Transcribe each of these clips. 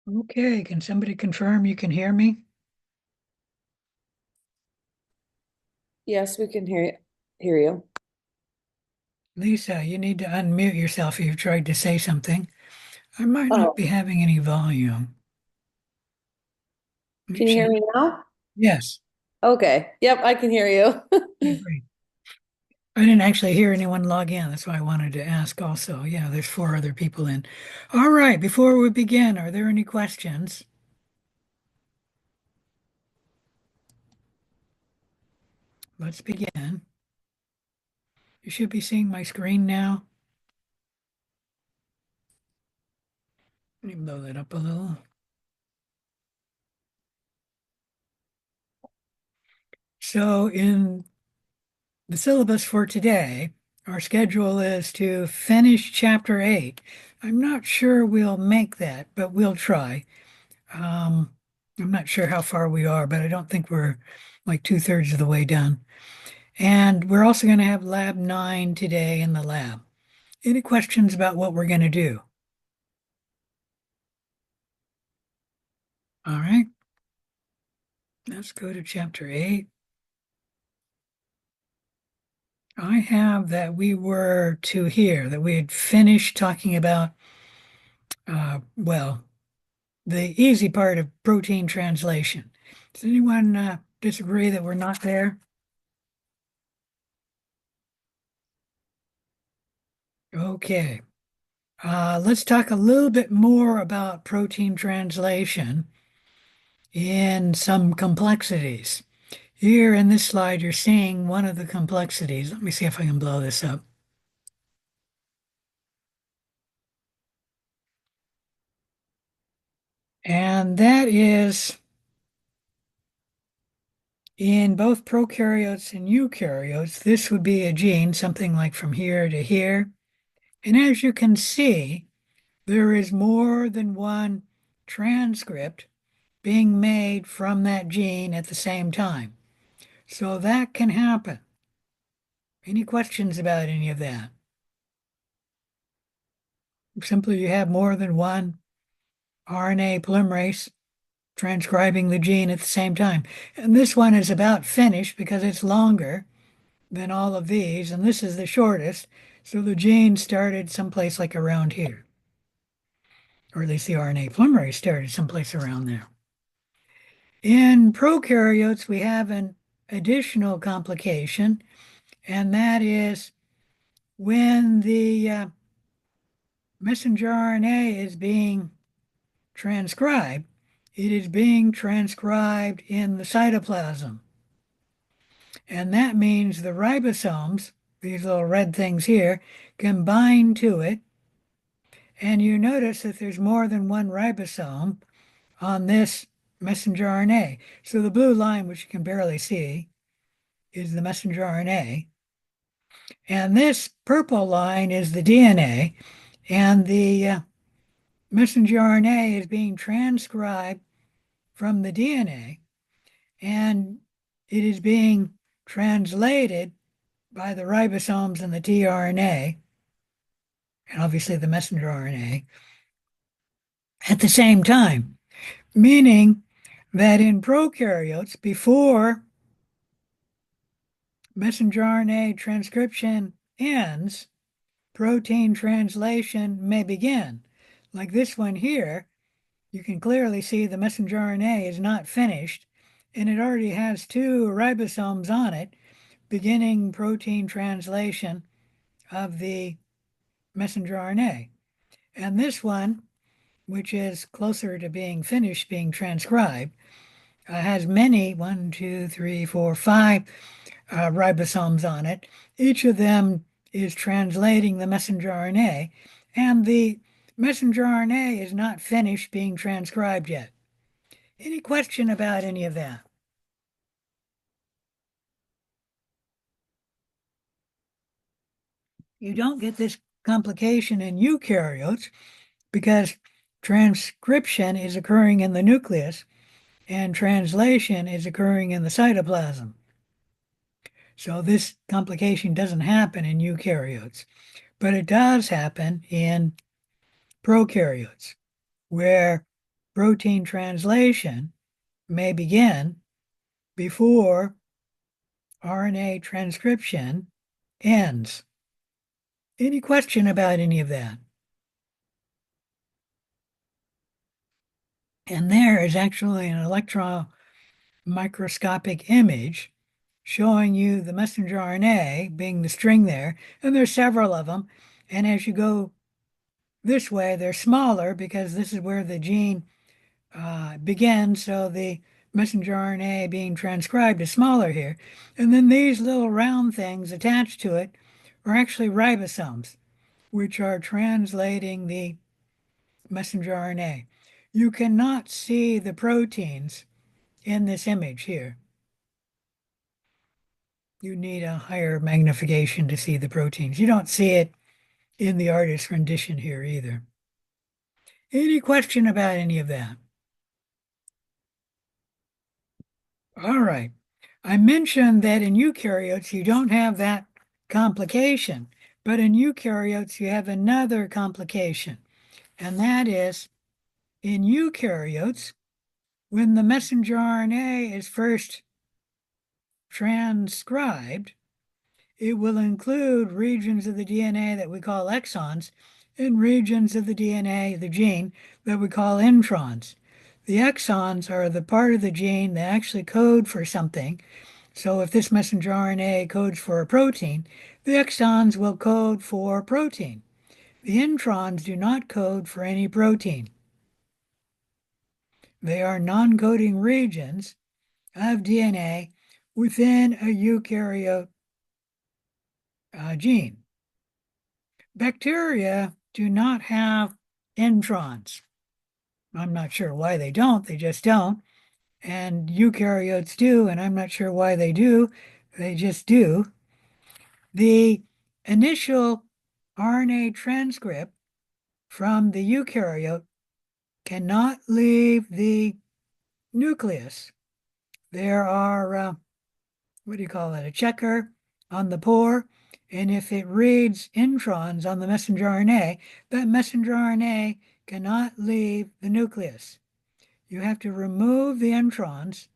Okay, can somebody confirm you can hear me? Yes, we can hear you. Lisa, you need to unmute yourself if you've tried to say something. I might not Oh, be having any volume. Let me can you hear check. me now? Yes. Okay. Yep, I can hear Okay, you. great. I didn't actually hear anyone log in. That's why I wanted to ask also. Yeah, there's four other people in. All right, before we begin, are there any questions? Let's begin. You should be seeing my screen now. Let me blow that up a little. So in the syllabus for today, our schedule is to finish chapter 8. I'm not sure we'll make that, but we'll try. Um, I'm not sure how far we are, but I don't think we're like two-thirds of the way done. And we're also going to have lab 9 today in the lab. Any questions about what we're going to do? All right, let's go to chapter 8. I have that we were to here, that we had finished talking about, well, the easy part of protein translation. Does anyone disagree that we're not there? Okay. Let's talk a little bit more about protein translation in some complexities. Here in this slide, you're seeing one of the complexities. Let me see if I can blow this up. And that is in both prokaryotes and eukaryotes, this would be a gene, something like from here to here. And as you can see, there is more than one transcript being made from that gene at the same time. So that can happen. Any questions about any of that? Simply, you have more than one RNA polymerase transcribing the gene at the same time. And this one is about finished because it's longer than all of these, and this is the shortest. So the gene started someplace like around here, or at least the RNA polymerase started someplace around there. In prokaryotes, we have an additional complication, and that is when the messenger RNA is being transcribed, it is being transcribed in the cytoplasm. And that means the ribosomes, these little red things here, can bind to it. And you notice that there's more than one ribosome on this messenger RNA. So the blue line, which you can barely see, is the messenger RNA. And this purple line is the DNA. And the messenger RNA is being transcribed from the DNA. And it is being translated by the ribosomes and the tRNA, and obviously the messenger RNA, at the same time. Meaning that in prokaryotes, before messenger RNA transcription ends, protein translation may begin. Like this one here, you can clearly see the messenger RNA is not finished, and it already has two ribosomes on it, beginning protein translation of the messenger RNA. And this one, which is closer to being finished, being transcribed, has many, one, two, three, four, five ribosomes on it. Each of them is translating the messenger RNA, and the messenger RNA is not finished being transcribed yet. Any question about any of that? You don't get this complication in eukaryotes because transcription is occurring in the nucleus and translation is occurring in the cytoplasm. So this complication doesn't happen in eukaryotes, but it does happen in prokaryotes, where protein translation may begin before RNA transcription ends. Any question about any of that? And there is actually an electron microscopic image showing you the messenger RNA being the string there, and there's several of them. And as you go this way, they're smaller because this is where the gene begins. So the messenger RNA being transcribed is smaller here. And then these little round things attached to it are actually ribosomes, which are translating the messenger RNA. You cannot see the proteins in this image here. You need a higher magnification to see the proteins. You don't see it in the artist's rendition here either. Any question about any of that? All right. I mentioned that in eukaryotes, you don't have that complication, but in eukaryotes, you have another complication, and that is in eukaryotes, when the messenger RNA is first transcribed, it will include regions of the DNA that we call exons and regions of the DNA, the gene, that we call introns. The exons are the part of the gene that actually code for something. So if this messenger RNA codes for a protein, the exons will code for protein. The introns do not code for any protein. They are non-coding regions of DNA within a eukaryote gene. Bacteria do not have introns. I'm not sure why they don't, they just don't. And eukaryotes do, and I'm not sure why they do, they just do. The initial RNA transcript from the eukaryote cannot leave the nucleus. There are, what do you call it, a checker on the pore, and if it reads introns on the messenger RNA, that messenger RNA cannot leave the nucleus. You have to remove the introns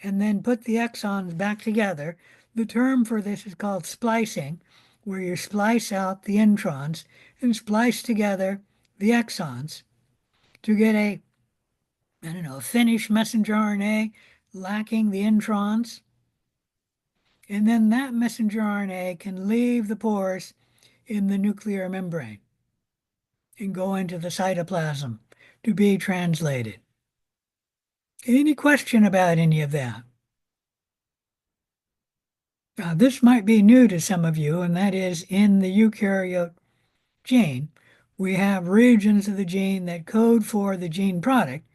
and then put the exons back together. The term for this is called splicing, where you splice out the introns and splice together the exons to get a, I don't know, a finished messenger RNA lacking the introns. And then that messenger RNA can leave the pores in the nuclear membrane and go into the cytoplasm to be translated. Any question about any of that? This might be new to some of you, and that is in the eukaryote gene, we have regions of the gene that code for the gene product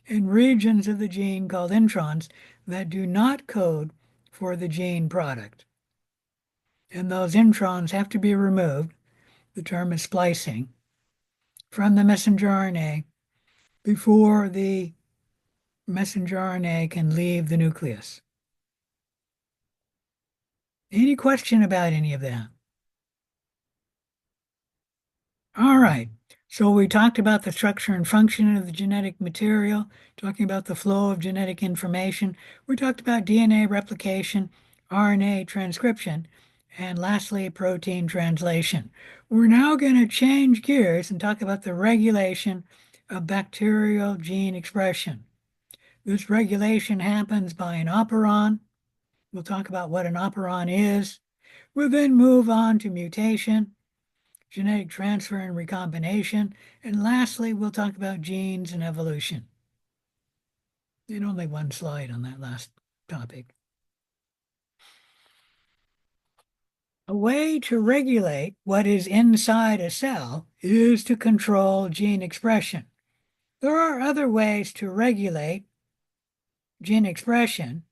and regions of the gene called introns that do not code for the gene product. And those introns have to be removed, the term is splicing, from the messenger RNA before the messenger RNA can leave the nucleus. Any question about any of that? All right. So we talked about the structure and function of the genetic material, talking about the flow of genetic information. We talked about DNA replication, RNA transcription, and lastly, protein translation. We're now going to change gears and talk about the regulation of bacterial gene expression. This regulation happens by an operon. We'll talk about what an operon is. We'll then move on to mutation, genetic transfer and recombination, and lastly, we'll talk about genes and evolution. And only one slide on that last topic. A way to regulate what is inside a cell is to control gene expression. There are other ways to regulate gene expression.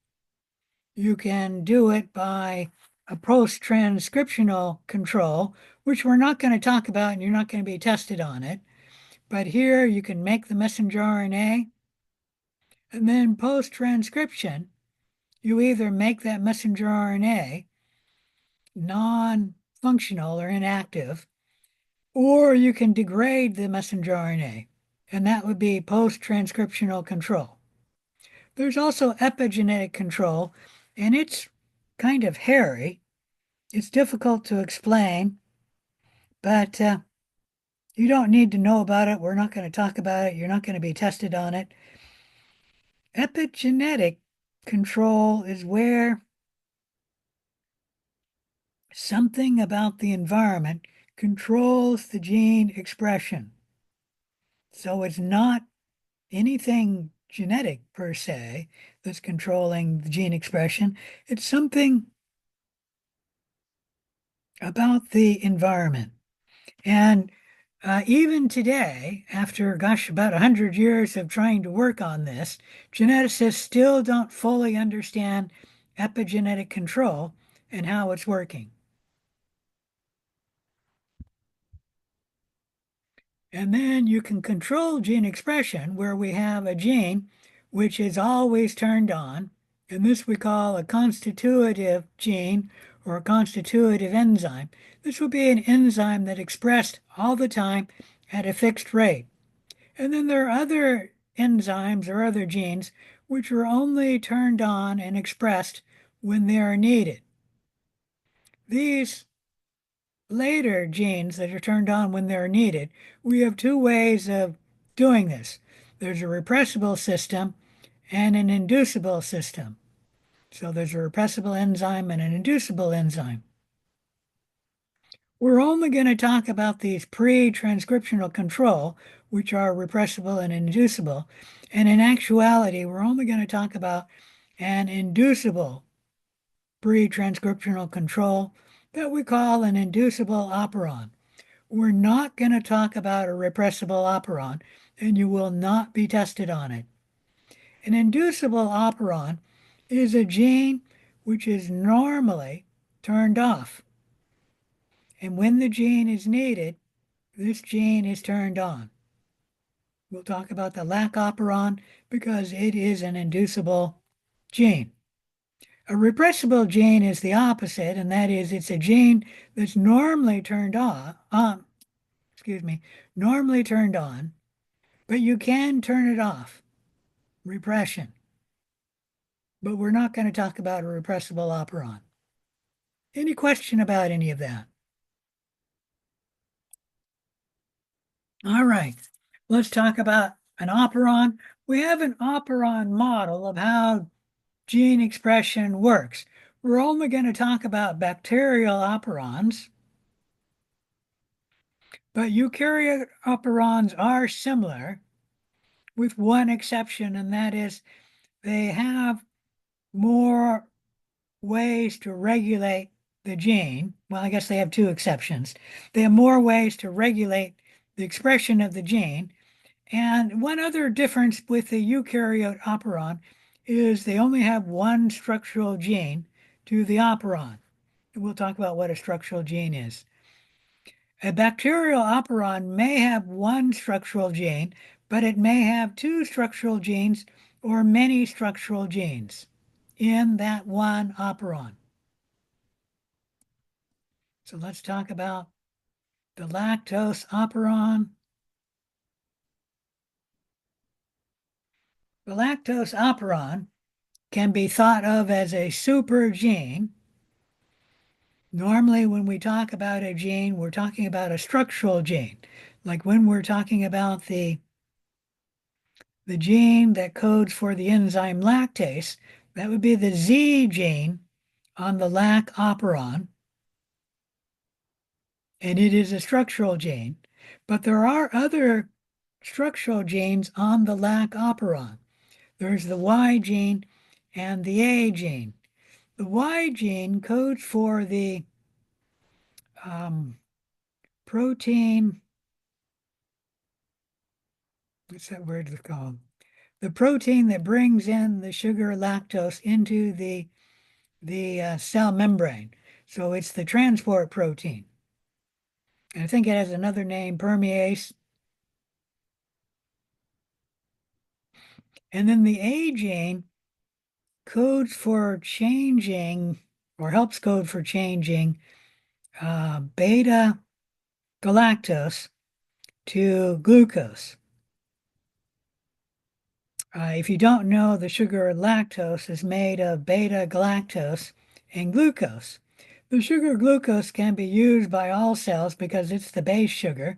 You can do it by a post-transcriptional control, which we're not going to talk about and you're not going to be tested on it. But here you can make the messenger RNA, and then post-transcription, you either make that messenger RNA non-functional or inactive, or you can degrade the messenger RNA. and that would be post-transcriptional control. There's also epigenetic control, and it's kind of hairy. It's difficult to explain, but you don't need to know about it. We're not going to talk about it. You're not going to be tested on it. Epigenetic control is where something about the environment controls the gene expression. So it's not anything genetic per se that's controlling the gene expression. It's something about the environment. And even today, after, gosh, about 100 years of trying to work on this, geneticists still don't fully understand epigenetic control and how it's working. And then you can control gene expression where we have a gene which is always turned on. And this we call a constitutive gene or a constitutive enzyme. This would be an enzyme that expressed all the time at a fixed rate. And then there are other enzymes or other genes which are only turned on and expressed when they are needed. These later genes that are turned on when they're needed, we have two ways of doing this. There's a repressible system and an inducible system. So there's a repressible enzyme and an inducible enzyme. We're only going to talk about these pre-transcriptional control, which are repressible and inducible. And in actuality, we're only going to talk about an inducible pre-transcriptional control that we call an inducible operon. We're not going to talk about a repressible operon, and you will not be tested on it. An inducible operon is a gene which is normally turned off. And when the gene is needed, this gene is turned on. We'll talk about the lac operon because it is an inducible gene. A repressible gene is the opposite, and that is it's a gene that's normally turned normally turned on, but you can turn it off, repression. But we're not going to talk about a repressible operon. Any question about any of that? All right, let's talk about an operon. We have an operon model of how gene expression works. We're only going to talk about bacterial operons, but eukaryote operons are similar with one exception, and that is they have more ways to regulate the gene. Well, I guess they have two exceptions. They have more ways to regulate the expression of the gene. And one other difference with the eukaryote operon is they only have one structural gene to the operon. We'll talk about what a structural gene is. A bacterial operon may have one structural gene, but it may have two structural genes or many structural genes in that one operon. So let's talk about the lactose operon. The lactose operon can be thought of as a super gene. Normally, when we talk about a gene, we're talking about a structural gene. Like when we're talking about the gene that codes for the enzyme lactase, that would be the Z gene on the lac operon, and it is a structural gene. But there are other structural genes on the lac operon. There's the Y gene and the A gene. The Y gene codes for the protein, what's that word called? The protein that brings in the sugar lactose into the cell membrane. So it's the transport protein. And I think it has another name, permease. And then the A gene codes for changing or helps code for changing beta galactose to glucose. If you don't know, the sugar lactose is made of beta galactose and glucose. The sugar glucose can be used by all cells because it's the base sugar,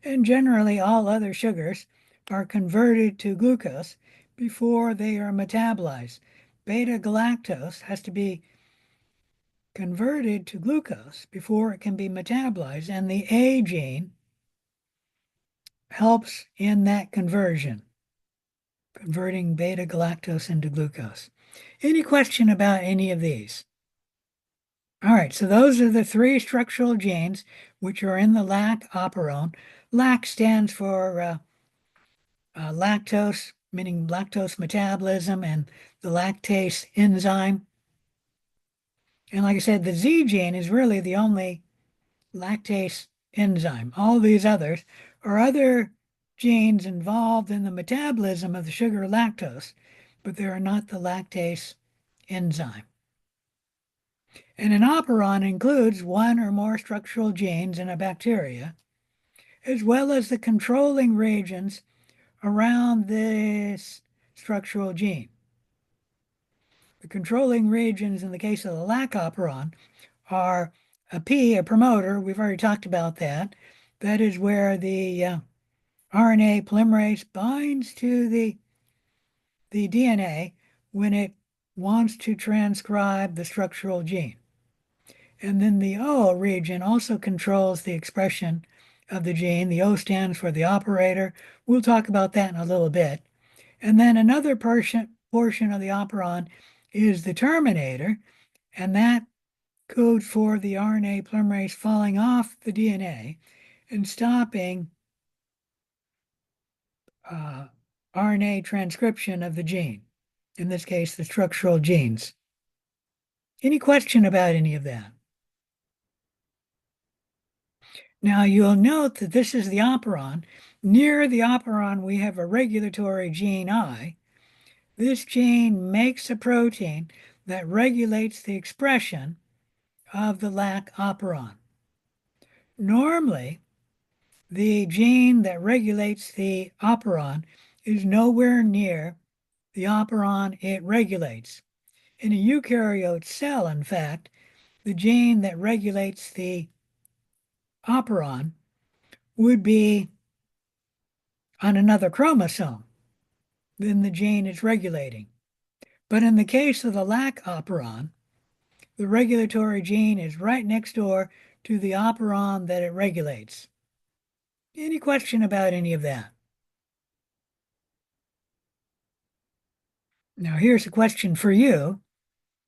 and generally all other sugars are converted to glucose before they are metabolized. Beta galactose has to be converted to glucose before it can be metabolized, and the A gene helps in that conversion, converting beta galactose into glucose. Any question about any of these? All right, so those are the three structural genes which are in the lac operon. Lac stands for lactose, meaning lactose metabolism, and the lactase enzyme. And like I said, the Z gene is really the only lactase enzyme. All these others are other genes involved in the metabolism of the sugar lactose, but they are not the lactase enzyme. And an operon includes one or more structural genes in a bacteria, as well as the controlling regions around this structural gene. The controlling regions in the case of the lac operon are a P, a promoter. We've already talked about that. That is where the RNA polymerase binds to the DNA when it wants to transcribe the structural gene. And then the O region also controls the expression of the gene. The O stands for the operator. We'll talk about that in a little bit. And then another portion of the operon is the terminator, and that codes for the RNA polymerase falling off the DNA and stopping RNA transcription of the gene, in this case, the structural genes. Any question about any of that? Now you'll note that this is the operon. Near the operon, we have a regulatory gene I. This gene makes a protein that regulates the expression of the lac operon. Normally, the gene that regulates the operon is nowhere near the operon it regulates. In a eukaryote cell, in fact, the gene that regulates the operon would be on another chromosome than the gene it's regulating. But in the case of the lac operon, the regulatory gene is right next door to the operon that it regulates. Any question about any of that? Now, here's a question for you.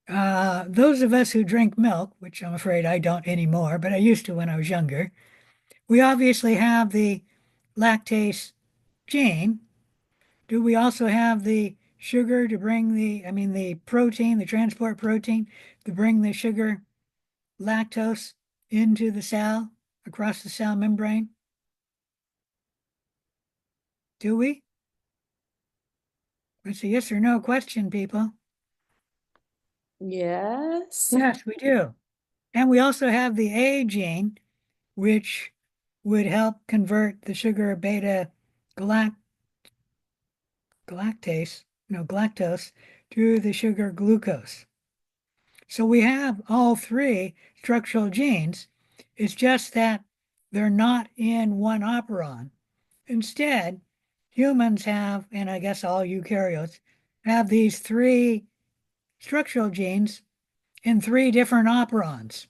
Those of us who drink milk, which I'm afraid I don't anymore, but I used to when I was younger, we obviously have the lactase gene. Do we also have the sugar to bring the protein, the transport protein to bring the sugar lactose into the cell, across the cell membrane? Do we? It's a yes or no question, people. Yes. Yes, we do. And we also have the A gene, which would help convert the sugar beta galact galactase, no, galactose to the sugar glucose. So we have all three structural genes. It's just that they're not in one operon. Instead, humans have, and I guess all eukaryotes, have these three structural genes in three different operons.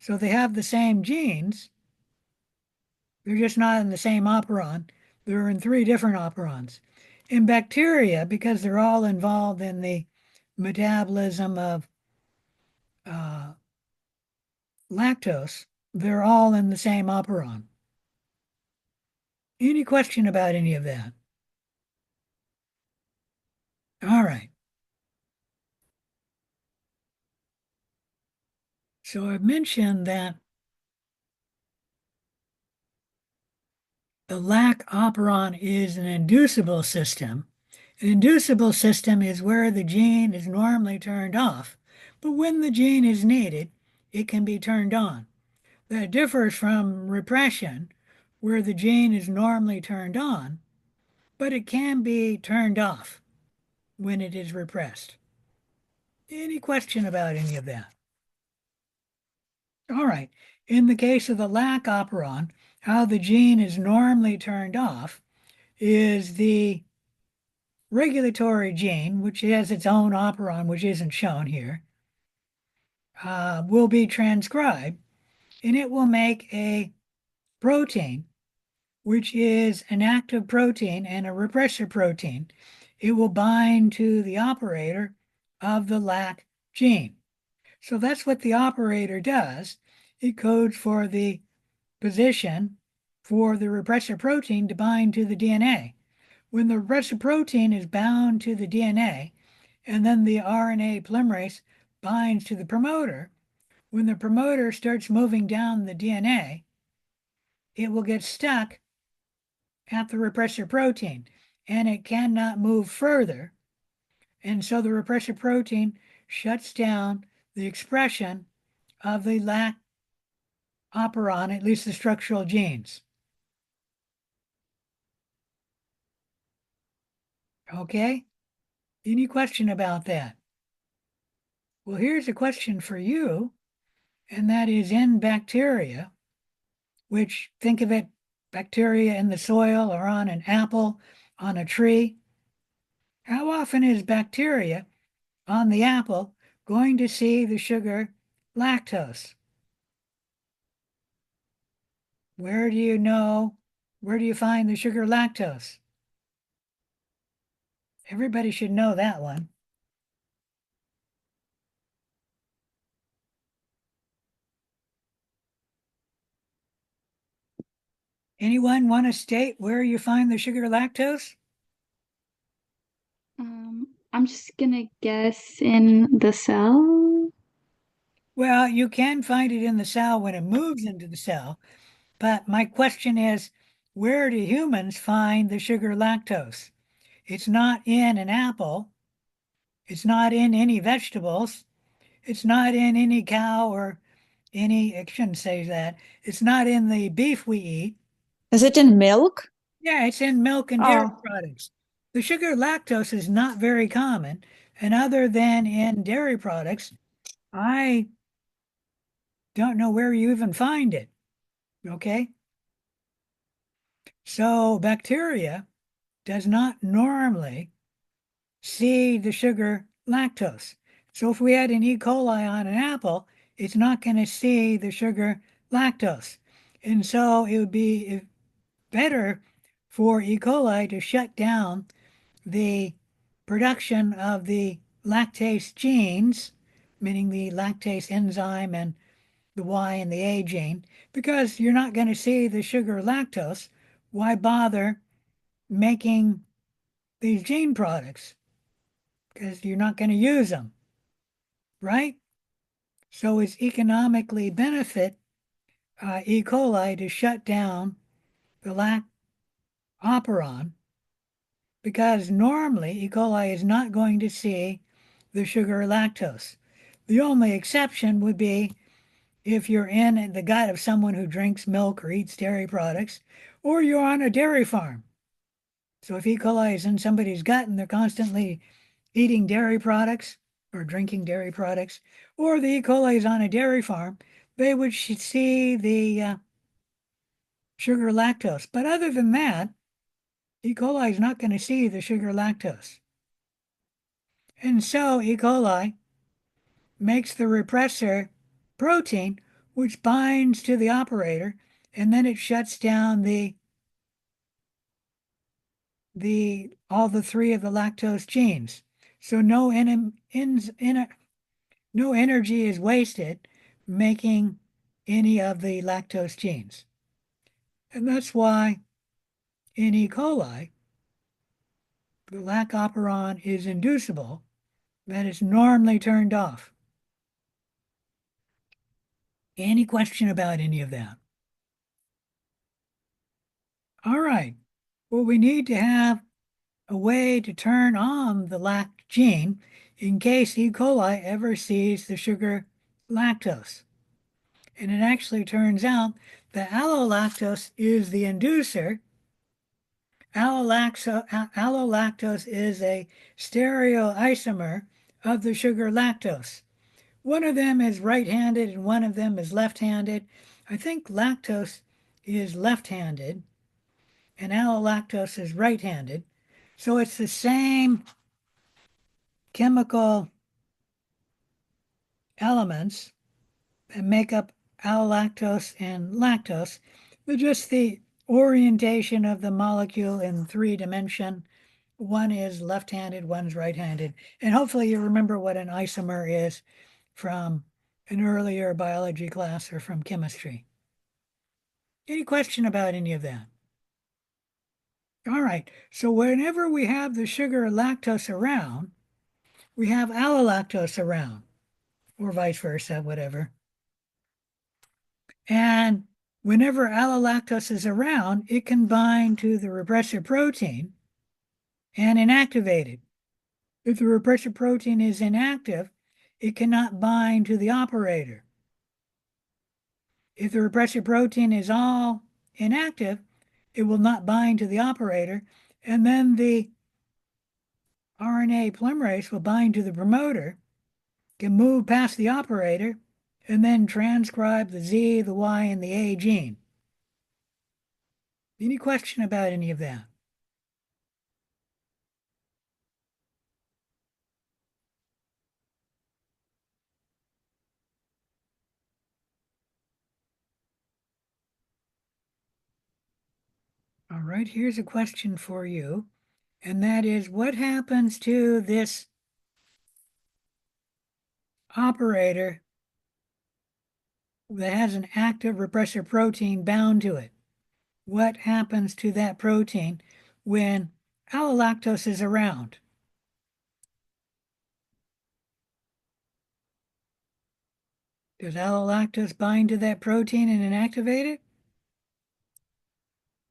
So they have the same genes, they're just not in the same operon. They're in three different operons. In bacteria, because they're all involved in the metabolism of uh, lactose, they're all in the same operon. Any question about any of that? All right. So I've mentioned that the lac operon is an inducible system. An inducible system is where the gene is normally turned off, but when the gene is needed, it can be turned on. That differs from repression, where the gene is normally turned on, but it can be turned off when it is repressed. Any question about any of that? All right. In the case of the lac operon, how the gene is normally turned off is the regulatory gene, which has its own operon, which isn't shown here, will be transcribed and it will make a protein, which is an active protein and a repressor protein. It will bind to the operator of the lac gene. So that's what the operator does. It codes for the position for the repressor protein to bind to the DNA. When the repressor protein is bound to the DNA, and then the RNA polymerase binds to the promoter, when the promoter starts moving down the DNA, it will get stuck at the repressor protein and it cannot move further. And so the repressor protein shuts down the expression of the lac operon, at least the structural genes. Okay? Any question about that? Well, here's a question for you, and that is in bacteria, which think of it bacteria in the soil or on an apple, on a tree. How often is bacteria on the apple going to see the sugar lactose? Where do you know? Where do you find the sugar lactose? Everybody should know that one. Anyone want to state where you find the sugar lactose? I'm just gonna guess in the cell. Well, you can find it in the cell when it moves into the cell, but my question is, where do humans find the sugar lactose? It's not in an apple. It's not in any vegetables. It's not in any cow or I shouldn't say that. It's not in the beef we eat. Is it in milk? Yeah, it's in milk and dairy Oh, products. The sugar lactose is not very common. And other than in dairy products, I don't know where you even find it. Okay. So bacteria does not normally see the sugar lactose. So if we had an E. coli on an apple, it's not going to see the sugar lactose. And so it would be better for E. coli to shut down the production of the lactase genes, meaning the lactase enzyme and the Y and the A gene, because you're not going to see the sugar lactose. Why bother making these gene products? Because you're not going to use them, right? So it's economically benefit E. coli to shut down the lac operon because normally E. coli is not going to see the sugar lactose. The only exception would be if you're in the gut of someone who drinks milk or eats dairy products, or you're on a dairy farm. So if E. coli is in somebody's gut and they're constantly eating dairy products or drinking dairy products, or the E. coli is on a dairy farm, they would see the sugar lactose. But other than that, E. coli is not going to see the sugar lactose. And so E. coli makes the repressor protein, which binds to the operator, and then it shuts down all the three of the lactose genes. So no energy is wasted making any of the lactose genes. And that's why in E. coli, the lac operon is inducible, that is normally turned off. Any question about any of that? All right. Well, we need to have a way to turn on the lac gene in case E. coli ever sees the sugar lactose. And it actually turns out that allolactose is the inducer allolactose is a stereoisomer of the sugar lactose. One of them is right-handed and one of them is left-handed. I think lactose is left-handed and allolactose is right-handed. So it's the same chemical elements that make up allolactose and lactose, but just the orientation of the molecule in 3 dimension. One is left-handed, one's right-handed. And hopefully you remember what an isomer is from an earlier biology class or from chemistry. Any question about any of that? All right, so whenever we have the sugar lactose around, we have allolactose around, or vice versa, whatever. And whenever allolactose is around, it can bind to the repressor protein and inactivate it. If the repressor protein is inactive, it cannot bind to the operator. If the repressor protein is all inactive, it will not bind to the operator, and then the RNA polymerase will bind to the promoter, can move past the operator, and then transcribe the Z, the Y, and the A gene. Any question about any of that? All right, here's a question for you, and that is, what happens to this operator that has an active repressor protein bound to it? What happens to that protein when allolactose is around? Does allolactose bind to that protein and inactivate it?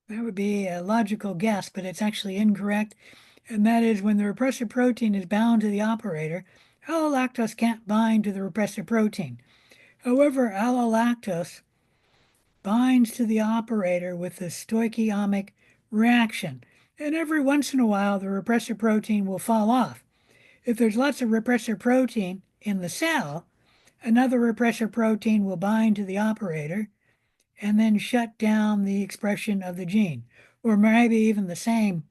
That would be a logical guess, but it's actually incorrect. And that is, when the repressor protein is bound to the operator, allolactose can't bind to the repressor protein. However, allolactose binds to the operator with the stoichiomic reaction. And every once in a while, the repressor protein will fall off. If there's lots of repressor protein in the cell, another repressor protein will bind to the operator and then shut down the expression of the gene. Or maybe even the same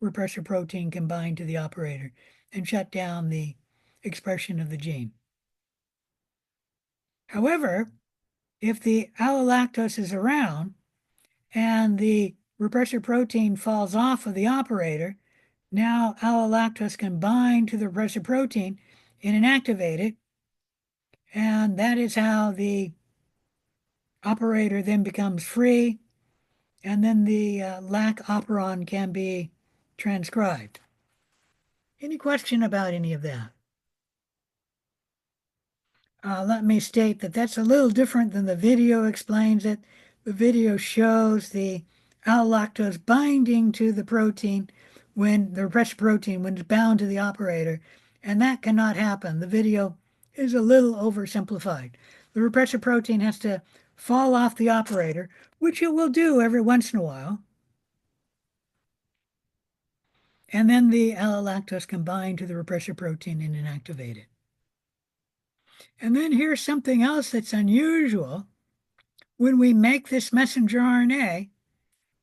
repressor protein can bind to the operator and shut down the expression of the gene. However, if the allolactose is around and the repressor protein falls off of the operator, now allolactose can bind to the repressor protein and inactivate it. And that is how the operator then becomes free, and then the lac operon can be transcribed. Any question about any of that? Let me state that that's a little different than the video explains it. The video shows the allolactose binding to the protein when the repressor protein when it's bound to the operator, and that cannot happen. The video is a little oversimplified. The repressor protein has to fall off the operator, which it will do every once in a while, and then the allolactose can bind to the repressor protein and inactivate it. And then here's something else that's unusual. When we make this messenger RNA,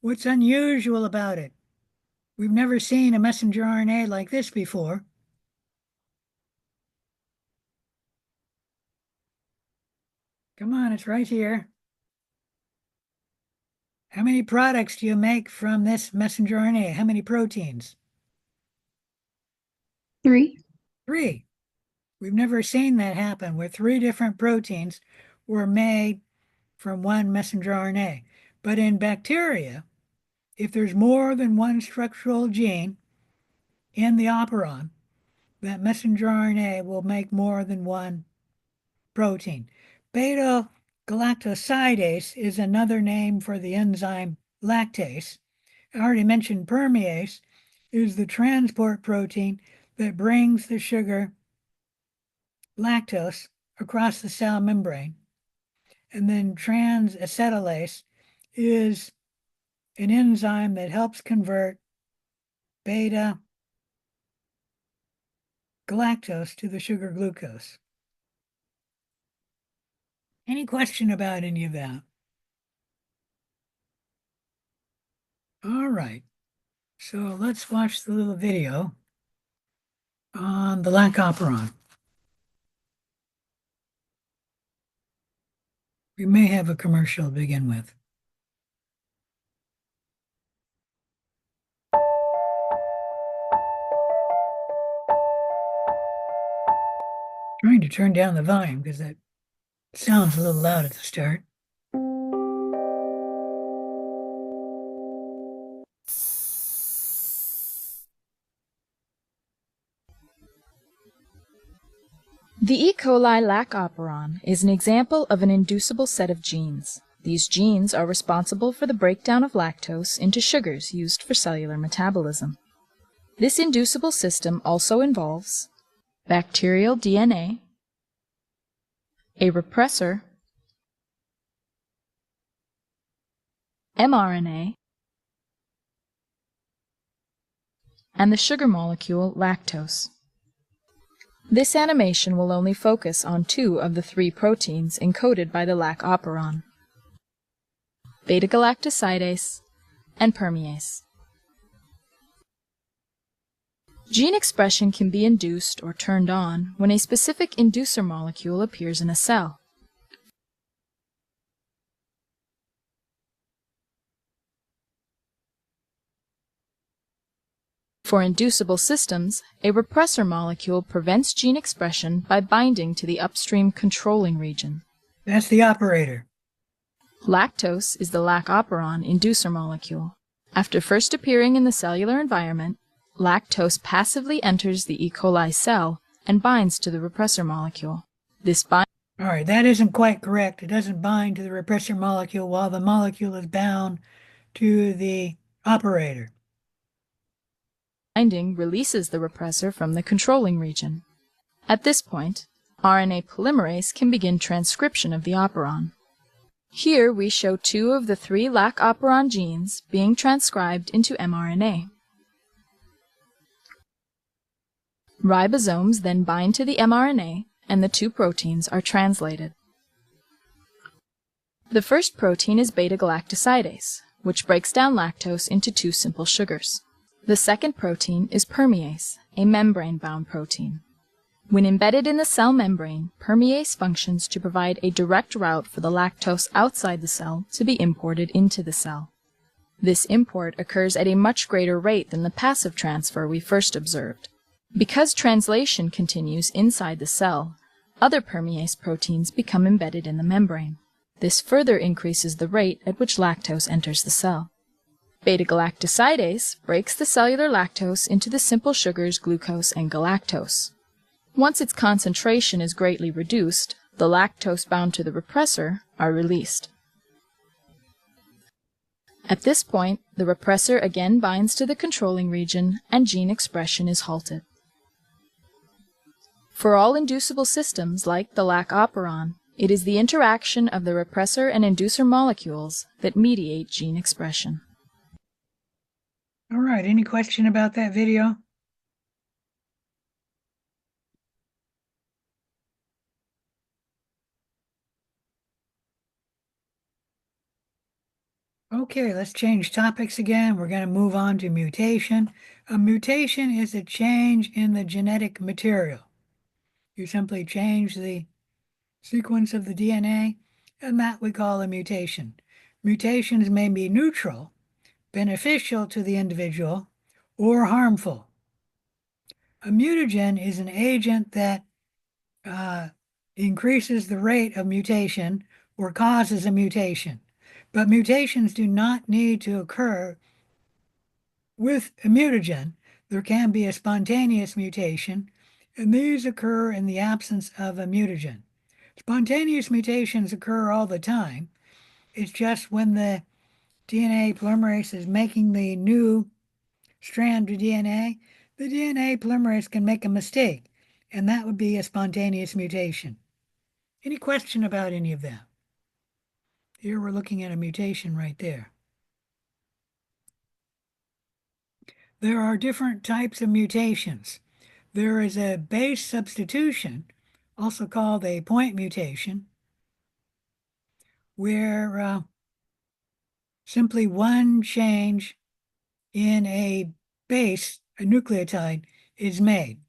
what's unusual about it? We've never seen a messenger RNA like this before. Come on, it's right here. How many products do you make from this messenger RNA? How many proteins? 3. 3. We've never seen that happen where 3 different proteins were made from one messenger RNA. But in bacteria, if there's more than one structural gene in the operon, that messenger RNA will make more than one protein. Beta galactosidase is another name for the enzyme lactase. I already mentioned permease is the transport protein that brings the sugar lactose across the cell membrane. And then transacetylase is an enzyme that helps convert beta galactose to the sugar glucose. Any question about any of that? All right, so let's watch the little video on the lac operon. We may have a commercial to begin with. Trying to turn down the volume because that sounds a little loud at the start. The E. coli lac operon is an example of an inducible set of genes. These genes are responsible for the breakdown of lactose into sugars used for cellular metabolism. This inducible system also involves bacterial DNA, a repressor, mRNA, and the sugar molecule lactose. This animation will only focus on 2 of the 3 proteins encoded by the lac operon, beta-galactosidase and permease. Gene expression can be induced or turned on when a specific inducer molecule appears in a cell. For inducible systems, a repressor molecule prevents gene expression by binding to the upstream controlling region. That's the operator. Lactose is the lac operon inducer molecule. After first appearing in the cellular environment, lactose passively enters the E. coli cell and binds to the repressor molecule. All right, that isn't quite correct. It doesn't bind to the repressor molecule while the molecule is bound to the operator. Binding releases the repressor from the controlling region. At this point, RNA polymerase can begin transcription of the operon. Here we show 2 of the 3 lac operon genes being transcribed into mRNA. Ribosomes then bind to the mRNA, and the 2 proteins are translated. The first protein is beta-galactosidase, which breaks down lactose into 2 simple sugars. The second protein is permease, a membrane-bound protein. When embedded in the cell membrane, permease functions to provide a direct route for the lactose outside the cell to be imported into the cell. This import occurs at a much greater rate than the passive transfer we first observed. Because translation continues inside the cell, other permease proteins become embedded in the membrane. This further increases the rate at which lactose enters the cell. Beta-galactosidase breaks the cellular lactose into the simple sugars glucose and galactose. Once its concentration is greatly reduced, the lactose bound to the repressor are released. At this point, the repressor again binds to the controlling region and gene expression is halted. For all inducible systems like the lac operon, it is the interaction of the repressor and inducer molecules that mediate gene expression. All right, any question about that video? Okay, let's change topics again. We're going to move on to mutation. A mutation is a change in the genetic material. You simply change the sequence of the DNA, and that we call a mutation. Mutations may be neutral, beneficial to the individual, or harmful. A mutagen is an agent that increases the rate of mutation or causes a mutation. But mutations do not need to occur with a mutagen. There can be a spontaneous mutation, and these occur in the absence of a mutagen. Spontaneous mutations occur all the time. It's just when the DNA polymerase is making the new strand of DNA, the DNA polymerase can make a mistake, and that would be a spontaneous mutation. Any question about any of that? Here we're looking at a mutation right there. there are different types of mutations. There is a base substitution, also called a point mutation, where simply one change in a base, a nucleotide, is made.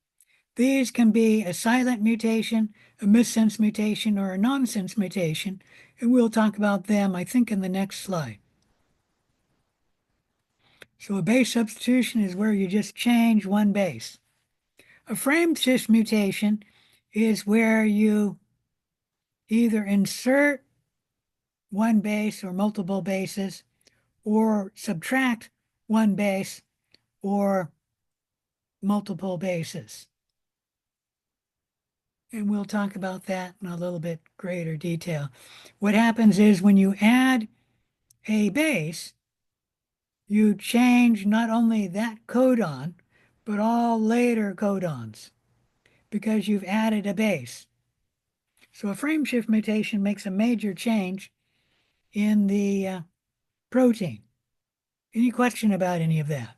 These can be a silent mutation, a missense mutation, or a nonsense mutation, and we'll talk about them, I think, in the next slide. So a base substitution is where you just change one base. A frame shift mutation is where you either insert one base or multiple bases, or subtract one base or multiple bases. And we'll talk about that in a little bit greater detail. What happens is when you add a base, you change not only that codon, but all later codons because you've added a base. So a frame shift mutation makes a major change in the protein. Any question about any of that?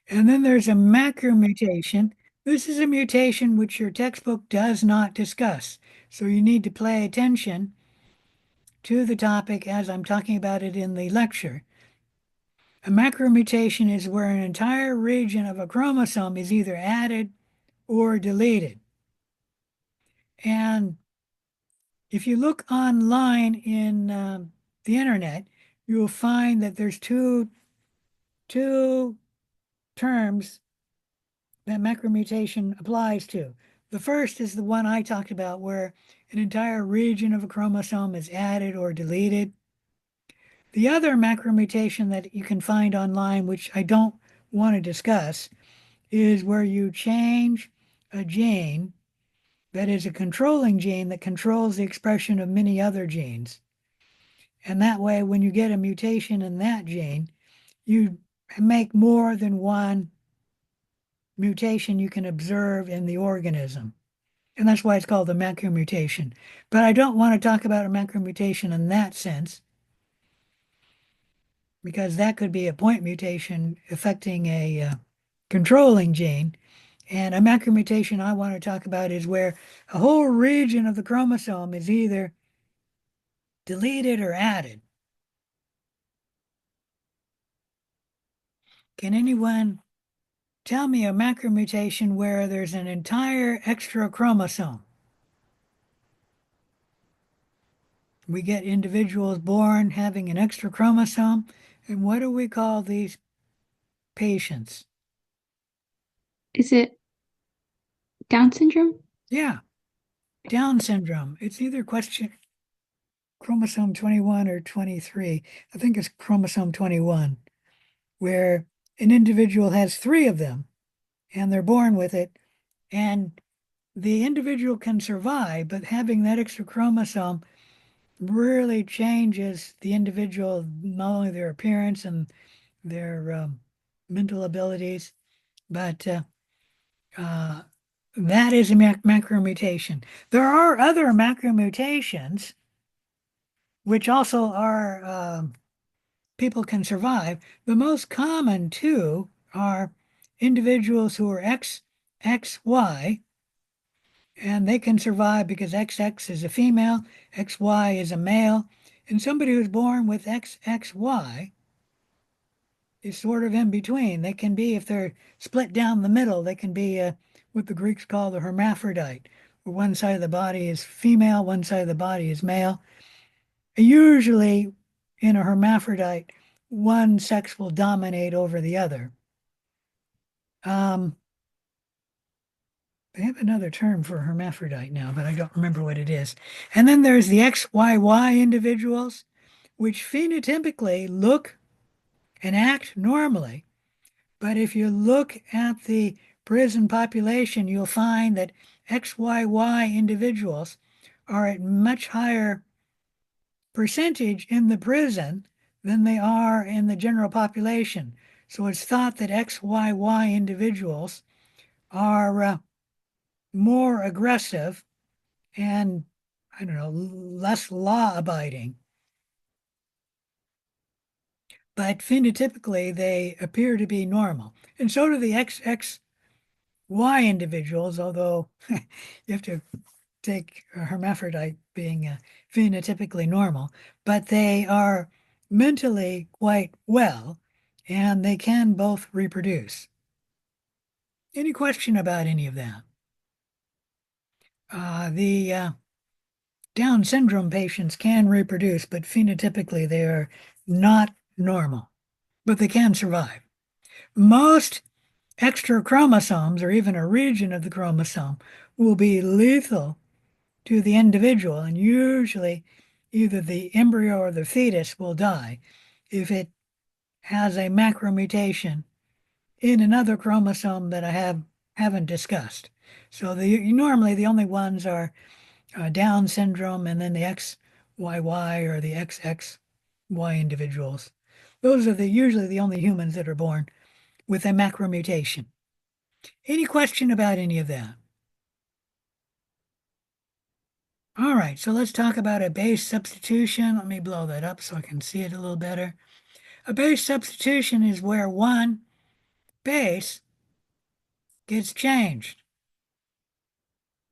And then there's a macro mutation. This is a mutation which your textbook does not discuss. So you need to pay attention to the topic as I'm talking about it in the lecture. A macromutation is where an entire region of a chromosome is either added or deleted. And if you look online in the internet, you'll find that there's two terms that macromutation applies to. The first is the one I talked about, where an entire region of a chromosome is added or deleted. The other macromutation that you can find online, which I don't want to discuss, is where you change a gene that is a controlling gene that controls the expression of many other genes. And that way, when you get a mutation in that gene, you make more than one mutation you can observe in the organism. And that's why it's called the macromutation. But I don't want to talk about a macromutation in that sense, because that could be a point mutation affecting a controlling gene. And a macromutation I want to talk about is where a whole region of the chromosome is either deleted or added. Can anyone tell me a macromutation where there's an entire extra chromosome? We get individuals born having an extra chromosome. And what do we call these patients? Is it Down syndrome? Yeah, Down syndrome. It's either chromosome 21 or 23. I think it's chromosome 21, where an individual has three of them and they're born with it. And the individual can survive, but having that extra chromosome really changes the individual, not only their appearance and their mental abilities, but that is a macromutation. There are other macromutations which also are people can survive. The most common two are individuals who are XXY, and they can survive because XX is a female, XY is a male, and somebody who's born with XXY is sort of in between. They can be, if they're split down the middle, they can be what the Greeks call the hermaphrodite, where one side of the body is female, one side of the body is male. Usually, in a hermaphrodite, one sex will dominate over the other. They have another term for hermaphrodite now, but I don't remember what it is. And then there's the XYY individuals, which phenotypically look and act normally. But if you look at the prison population, you'll find that XYY individuals are at much higher percentage in the prison than they are in the general population. So it's thought that XYY individuals are more aggressive and, I don't know, less law abiding. but phenotypically they appear to be normal. And so do the XXY individuals, although you have to take a hermaphrodite being phenotypically normal, but they are mentally quite well and they can both reproduce. Any question about any of that? The Down syndrome patients can reproduce, but phenotypically they are not normal, but they can survive. Most extra chromosomes, or even a region of the chromosome, will be lethal to the individual, and usually either the embryo or the fetus will die if it has a macromutation in another chromosome that I haven't discussed. So normally the only ones are Down syndrome and then the XYY or the XXY individuals. Those are usually the only humans that are born with a macromutation. Any question about any of that? All right, so let's talk about a base substitution. Let me blow that up so I can see it a little better. A base substitution is where one base gets changed.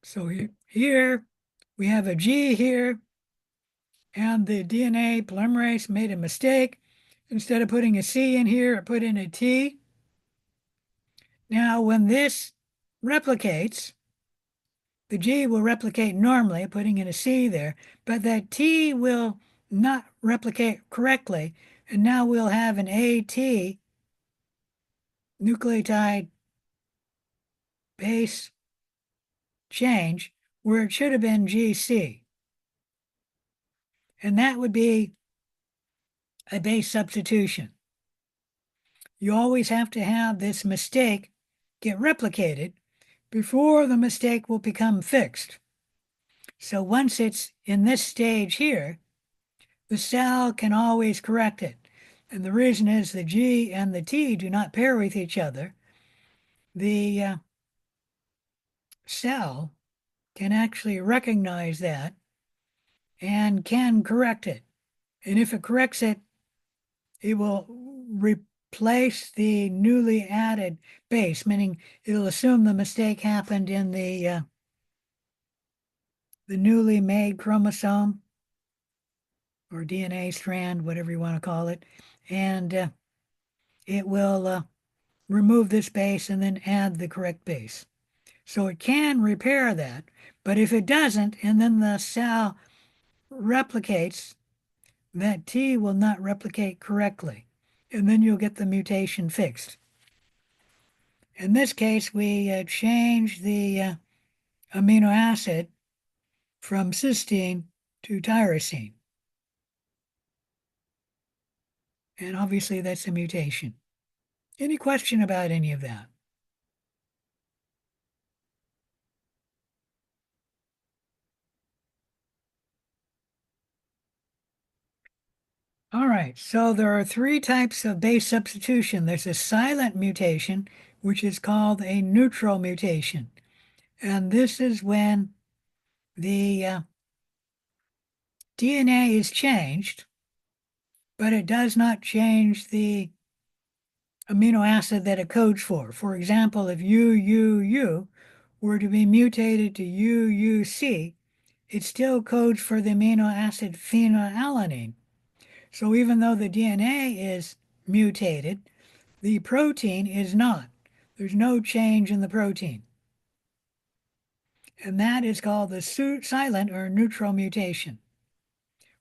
So here we have a G here, and the DNA polymerase made a mistake. Instead of putting a C in here, it put in a T. Now, when this replicates, the G will replicate normally, putting in a C there, but that T will not replicate correctly, and now we'll have an AT nucleotide base change where it should have been GC. And that would be a base substitution. You always have to have this mistake get replicated before the mistake will become fixed. So once it's in this stage here, the cell can always correct it. And the reason is the G and the T do not pair with each other. The cell can actually recognize that and can correct it. And if it corrects it, it will replace the newly added base, meaning it'll assume the mistake happened in the newly made chromosome or DNA strand, whatever you want to call it, and it will remove this base and then add the correct base. So it can repair that, but if it doesn't, and then the cell replicates, that T will not replicate correctly, and then you'll get the mutation fixed. In this case, we change the amino acid from cysteine to tyrosine. And obviously that's a mutation. Any question about any of that? All right, so there are three types of base substitution. There's a silent mutation, which is called a neutral mutation. And this is when the DNA is changed, but it does not change the amino acid that it codes for. For example, if UUU were to be mutated to UUC, it still codes for the amino acid phenylalanine. So even though the DNA is mutated, the protein is not. There's no change in the protein. And that is called the silent or neutral mutation,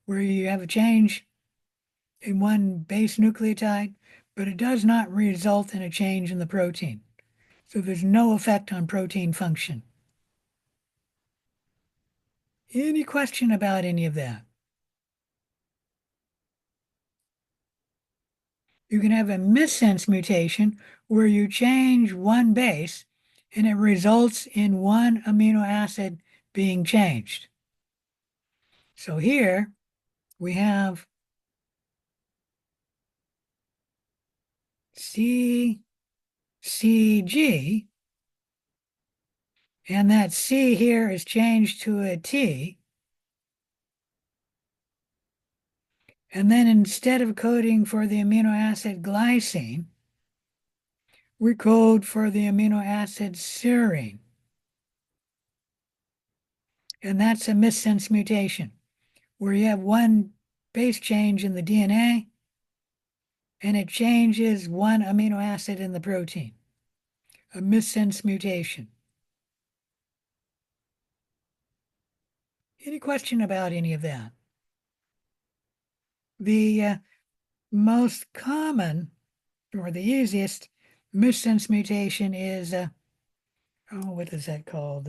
where you have a change in one base nucleotide, but it does not result in a change in the protein. So there's no effect on protein function. Any question about any of that? You can have a missense mutation where you change one base and it results in one amino acid being changed. So here we have CCG, and that C here is changed to a T, And then instead of coding for the amino acid glycine, we code for the amino acid serine. And that's a missense mutation, where you have one base change in the DNA and it changes one amino acid in the protein. A missense mutation. Any question about any of that? The most common or the easiest missense mutation is, what is that called?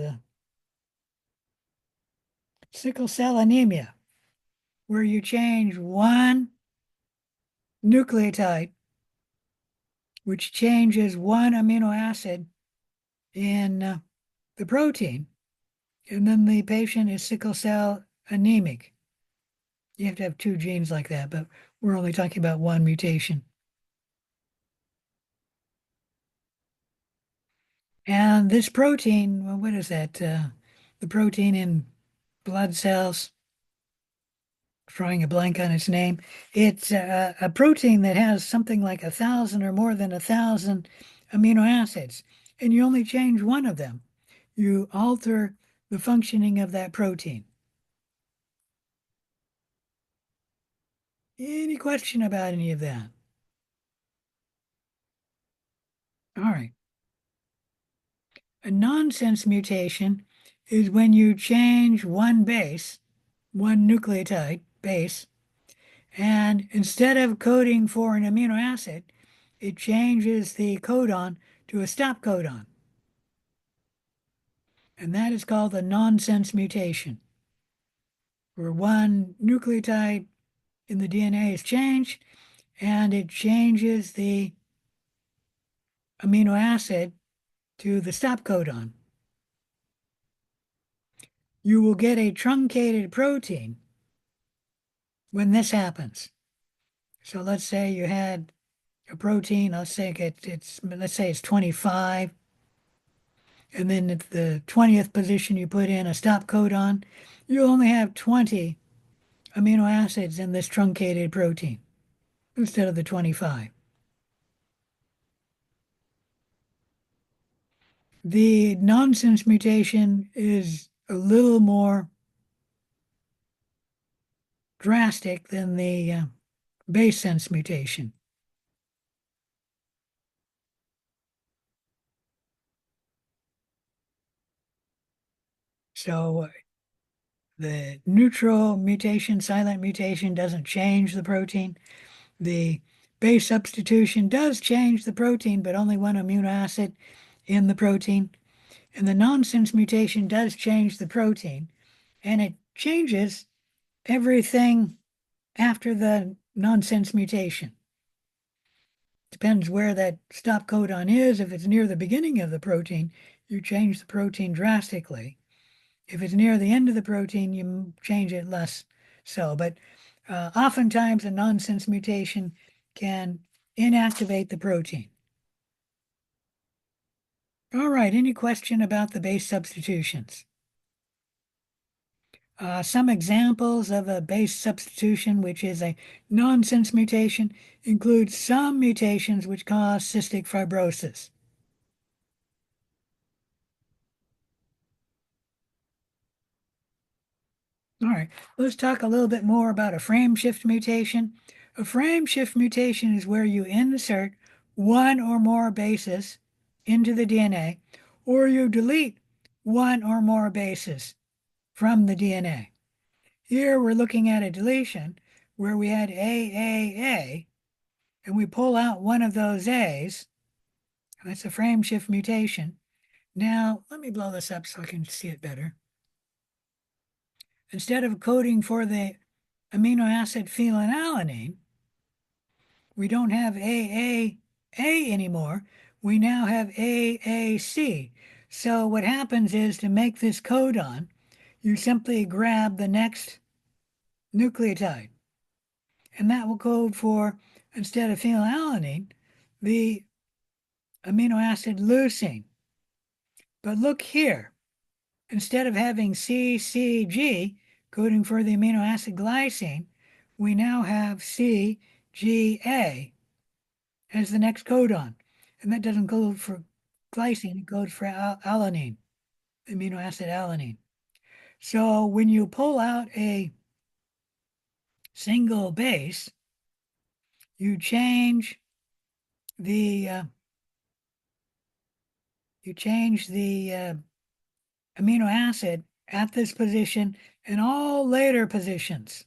Sickle cell anemia, where you change one nucleotide, which changes one amino acid in the protein, and then the patient is sickle cell anemic. You have to have two genes like that, but we're only talking about one mutation. And this protein, well, what is that? The protein in blood cells, drawing a blank on its name. It's a protein that has something like 1,000 or more than 1,000 amino acids, and you only change one of them. You alter the functioning of that protein. Any question about any of that? All right. A nonsense mutation is when you change one base, one nucleotide base, and instead of coding for an amino acid, it changes the codon to a stop codon. And that is called a nonsense mutation, where one nucleotide in the DNA is changed and it changes the amino acid to the stop codon. You will get a truncated protein when this happens. So let's say you had a protein, let's say it's 25, and then at the 20th position you put in a stop codon, you only have 20 amino acids in this truncated protein instead of the 25. The nonsense mutation is a little more drastic than the base sense mutation. So the neutral mutation, silent mutation doesn't change the protein. The base substitution does change the protein, but only one amino acid in the protein. And the nonsense mutation does change the protein, and it changes everything after the nonsense mutation. Depends where that stop codon is. If it's near the beginning of the protein, you change the protein drastically. If it's near the end of the protein, you change it less so. But oftentimes a nonsense mutation can inactivate the protein. All right, any question about the base substitutions? Some examples of a base substitution, which is a nonsense mutation, include some mutations which cause cystic fibrosis. All right, let's talk a little bit more about a frame shift mutation. A frame shift mutation is where you insert one or more bases into the DNA, or you delete one or more bases from the DNA. Here we're looking at a deletion where we had AAA, and we pull out one of those A's. That's a frame shift mutation. Now, let me blow this up so I can see it better. Instead of coding for the amino acid phenylalanine, we don't have AAA anymore. We now have AAC. So what happens is, to make this codon, you simply grab the next nucleotide, and that will code for, instead of phenylalanine, the amino acid leucine. But look here, instead of having CCG coding for the amino acid glycine, we now have CGA as the next codon. And that doesn't code for glycine, it codes for alanine, amino acid alanine. So when you pull out a single base, you change the amino acid at this position and all later positions.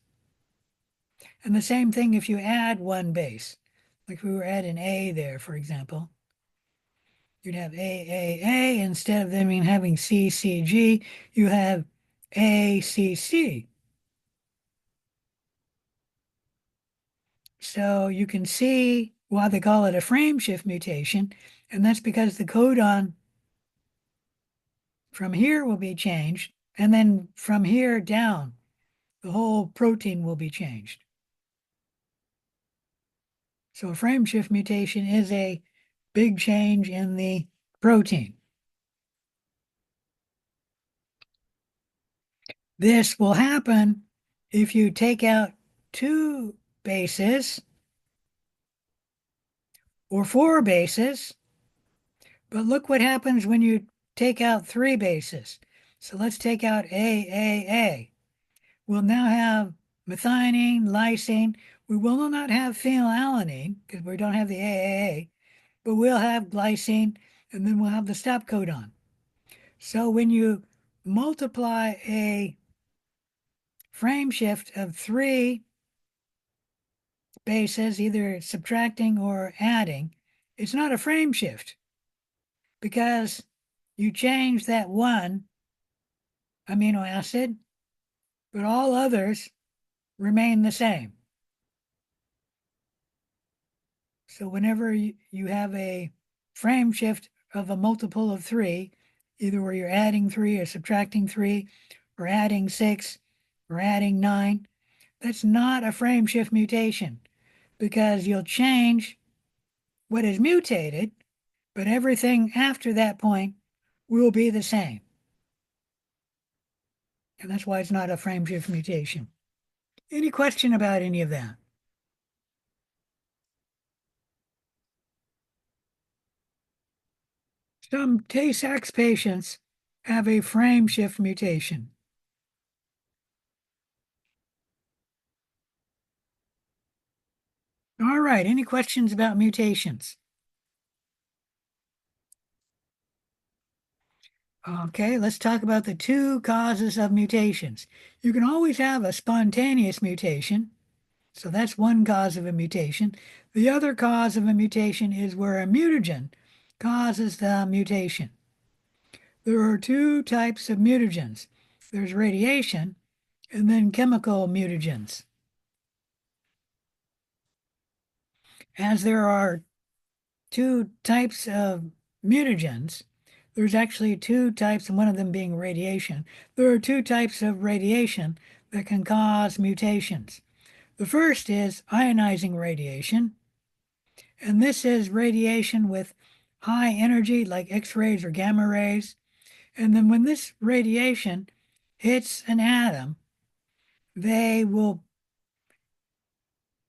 And the same thing if you add one base, like we were adding A there, for example. You'd have AAA instead of them having CCG, you have ACC. So you can see why they call it a frame shift mutation, and that's because the codon from here will be changed, and then from here down, the whole protein will be changed. So a frame shift mutation is a big change in the protein. This will happen if you take out 2 bases or 4 bases, but look what happens when you take out 3 bases. So let's take out AAA. We'll now have methionine, lysine. We will not have phenylalanine because we don't have the AAA, but we'll have glycine, and then we'll have the stop codon. So when you multiply a frame shift of 3 bases, either subtracting or adding, it's not a frame shift because you change that one amino acid, but all others remain the same. So whenever you have a frame shift of a multiple of 3, either where you're adding 3 or subtracting 3, or adding 6 or adding 9, that's not a frame shift mutation because you'll change what is mutated, but everything after that point will be the same. And that's why it's not a frame shift mutation. Any question about any of that? Some Tay-Sachs patients have a frame shift mutation. All right, any questions about mutations? Okay, let's talk about the 2 causes of mutations. You can always have a spontaneous mutation, so that's one cause of a mutation. The other cause of a mutation is where a mutagen causes the mutation. There are 2 types of mutagens. There's radiation and then chemical mutagens. As there are 2 types of mutagens, there's actually 2 types, and one of them being radiation. There are 2 types of radiation that can cause mutations. The first is ionizing radiation, and this is radiation with high energy like X-rays or gamma rays. And then when this radiation hits an atom, they will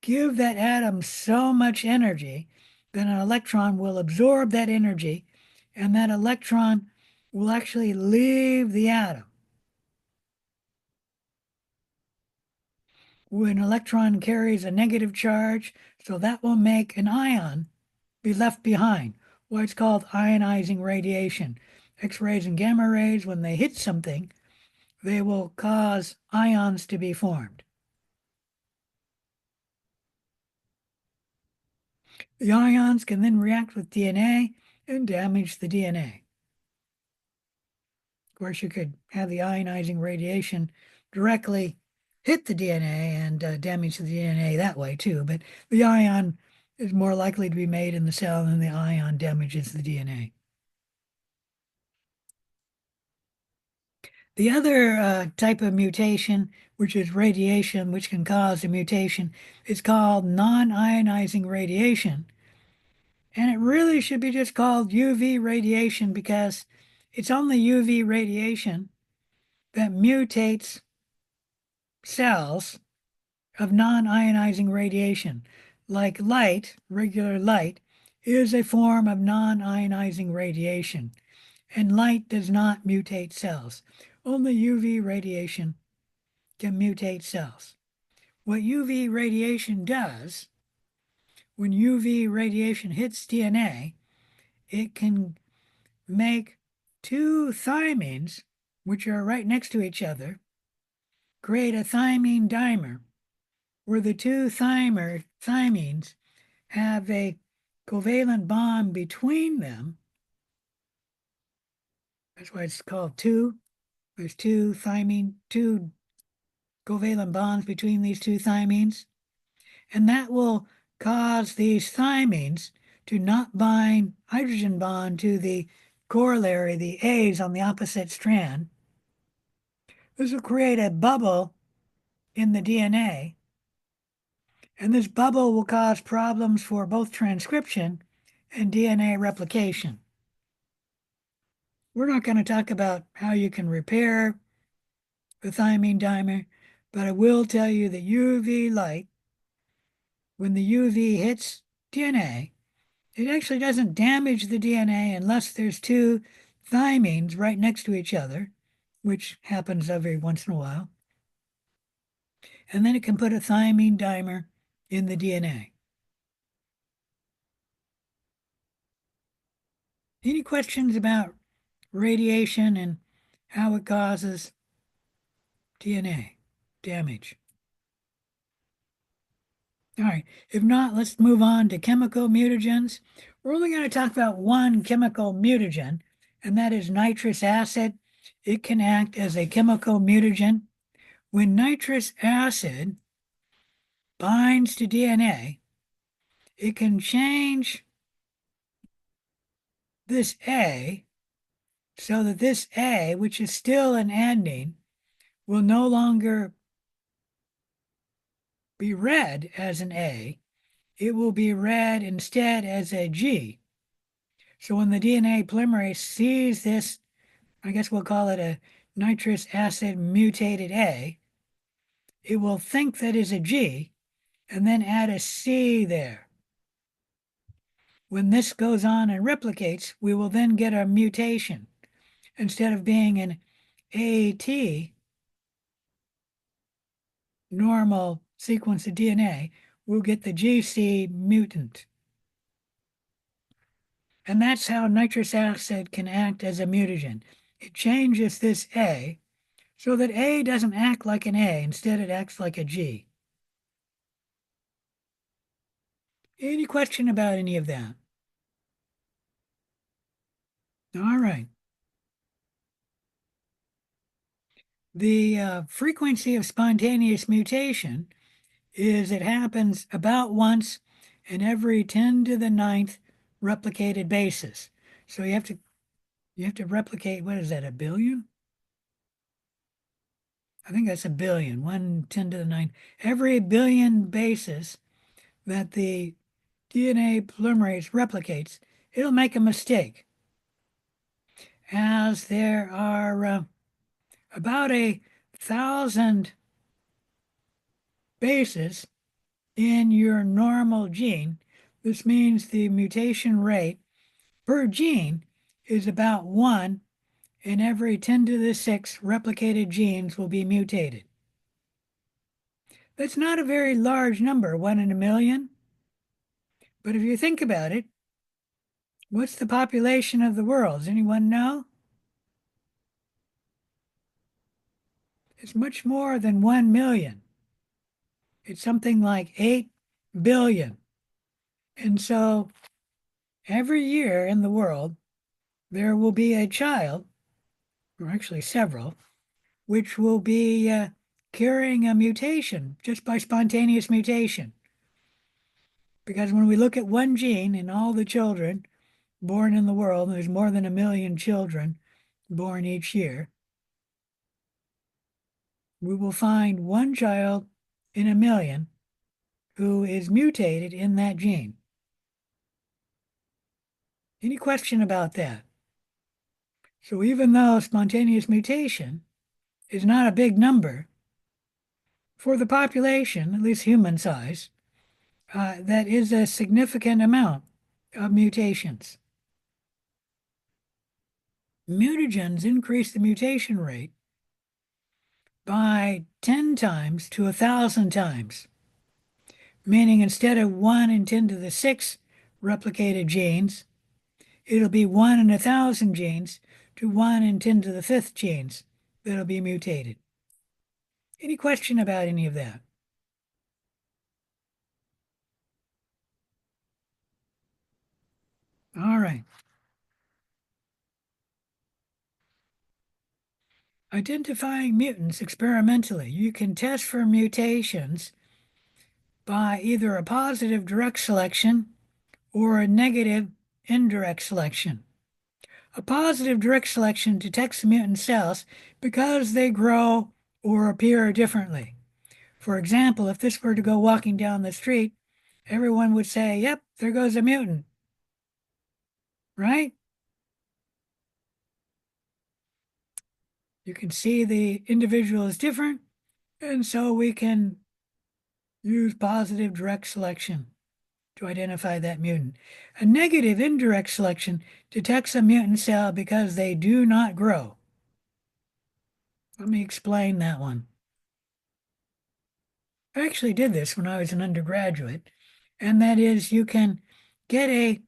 give that atom so much energy that an electron will absorb that energy, and that electron will actually leave the atom. When an electron carries a negative charge, so that will make an ion be left behind. Why it's called ionizing radiation. X-rays and gamma rays, when they hit something, they will cause ions to be formed. The ions can then react with DNA and damage the DNA. Of course, you could have the ionizing radiation directly hit the DNA and damage the DNA that way too, but the ion is more likely to be made in the cell than the ion damages the DNA. The other type of mutation, which is radiation, which can cause a mutation, is called non-ionizing radiation. And it really should be just called UV radiation because it's only UV radiation that mutates cells of non-ionizing radiation. Like light, regular light, is a form of non-ionizing radiation, and light does not mutate cells. Only UV radiation can mutate cells. What UV radiation does, when UV radiation hits DNA, it can make two thymines, which are right next to each other, create a thymine dimer, where the two thymines have a covalent bond between them. That's why it's called two. There's two covalent bonds between these two thymines. And that will cause these thymines to not bind hydrogen bond to the corollary, the A's on the opposite strand. This will create a bubble in the DNA. And this bubble will cause problems for both transcription and DNA replication. We're not going to talk about how you can repair the thymine dimer, but I will tell you that UV light, when the UV hits DNA, it actually doesn't damage the DNA unless there's two thymines right next to each other, which happens every once in a while. And then it can put a thymine dimer in the DNA. Any questions about radiation and how it causes DNA damage? All right, if not, let's move on to chemical mutagens. We're only going to talk about one chemical mutagen, and that is nitrous acid. It can act as a chemical mutagen. When nitrous acid binds to DNA, it can change this A so that this A, which is still an adenine, will no longer be read as an A. It will be read instead as a G. So when the DNA polymerase sees this, I guess we'll call it a nitrous acid mutated A, it will think that is a G and then add a C there. When this goes on and replicates, we will then get a mutation. Instead of being an AT, normal sequence of DNA, we'll get the GC mutant. And that's how nitrous acid can act as a mutagen. It changes this A so that A doesn't act like an A, instead it acts like a G. Any question about any of that? All right. The frequency of spontaneous mutation is it happens about once in every 10 to the 9th replicated bases. So you have to replicate, what is that, a billion? I think that's a billion, 1 10 to the 9th. Every billion bases that the DNA polymerase replicates, it'll make a mistake. As there are about 1,000 bases in your normal gene, this means the mutation rate per gene is about 1 in every 10 to the 6 replicated genes will be mutated. That's not a very large number, 1 in a million. But if you think about it, what's the population of the world? Does anyone know? It's much more than 1 million. It's something like 8 billion. And so every year in the world, there will be a child, or actually several, which will be carrying a mutation just by spontaneous mutation. Because when we look at one gene in all the children born in the world, there's more than 1 million children born each year, we will find one child in 1 million who is mutated in that gene. Any question about that? So even though spontaneous mutation is not a big number, for the population, at least human size, that is a significant amount of mutations. Mutagens increase the mutation rate by 10 times to 1,000 times, meaning instead of 1 in 10 to the 6 replicated genes, it'll be 1 in 1,000 genes to 1 in 10 to the 5th genes that'll be mutated. Any question about any of that? All right. Identifying mutants experimentally. You can test for mutations by either a positive direct selection or a negative indirect selection. A positive direct selection detects mutant cells because they grow or appear differently. For example, if this were to go walking down the street, everyone would say, yep, there goes a mutant, right? You can see the individual is different, and so we can use positive direct selection to identify that mutant. A negative indirect selection detects a mutant cell because they do not grow. Let me explain that one. I actually did this when I was an undergraduate, and that is you can get a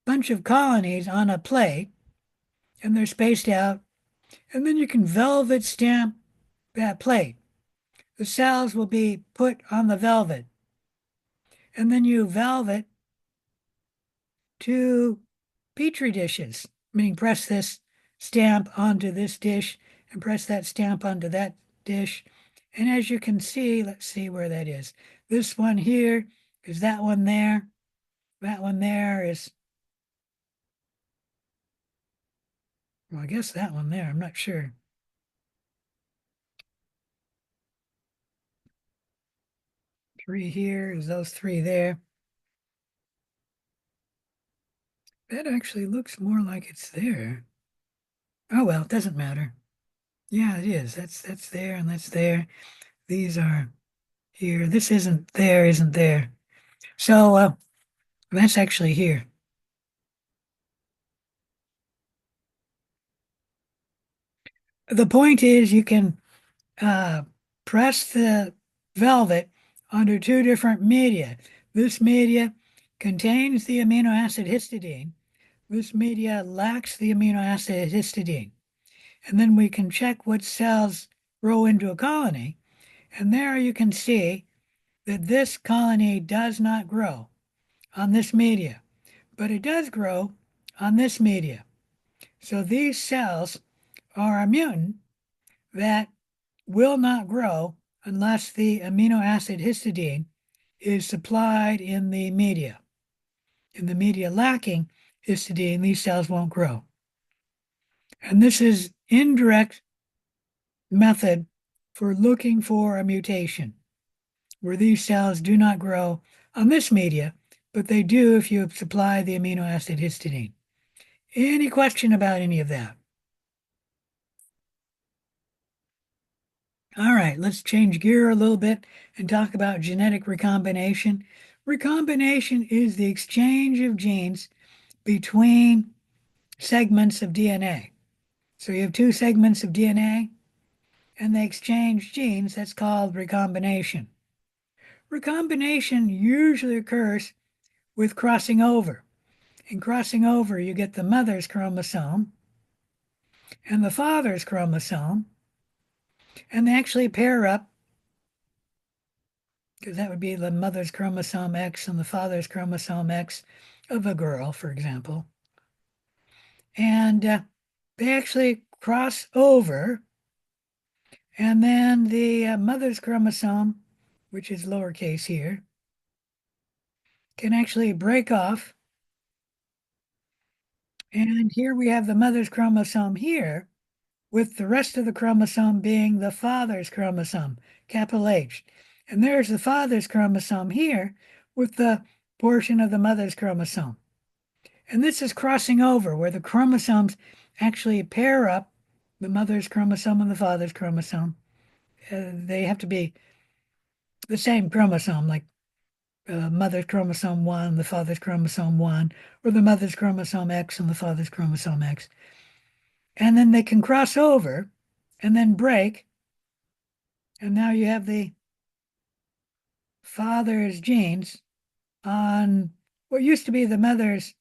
bunch of colonies on a plate, and they're spaced out, and then you can velvet stamp that plate. The cells will be put on the velvet, and then you velvet two petri dishes, meaning press this stamp onto this dish and press that stamp onto that dish. And as you can see, let's see where that is. This one here is that one there. That one there is, well, I guess that one there, I'm not sure. Three here is those three there. That actually looks more like it's there. Oh, well, it doesn't matter. Yeah, it is. That's there and that's there. These are here. This isn't there, isn't there. So that's actually here. The point is you can press the velvet under two different media. This media contains the amino acid histidine. This media lacks the amino acid histidine. And then we can check what cells grow into a colony. And there you can see that this colony does not grow on this media, but it does grow on this media. So these cells are a mutant that will not grow unless the amino acid histidine is supplied in the media. In the media lacking histidine, these cells won't grow. And this is indirect method for looking for a mutation where these cells do not grow on this media, but they do if you supply the amino acid histidine. Any question about any of that? All right, let's change gear a little bit and talk about genetic recombination. Recombination is the exchange of genes between segments of DNA. So you have two segments of DNA and they exchange genes. That's called recombination. Recombination usually occurs with crossing over. In crossing over, you get the mother's chromosome and the father's chromosome, and they actually pair up because that would be the mother's chromosome X and the father's chromosome X of a girl, for example. And they actually cross over, and then the mother's chromosome, which is lowercase here, can actually break off. And here we have the mother's chromosome here, with the rest of the chromosome being the father's chromosome, capital H. And there's the father's chromosome here with the portion of the mother's chromosome. And this is crossing over where the chromosomes actually pair up, the mother's chromosome and the father's chromosome. They have to be the same chromosome, like mother's chromosome 1, the father's chromosome 1, or the mother's chromosome X and the father's chromosome X. And then they can cross over and then break. And now you have the father's genes on what used to be the mother's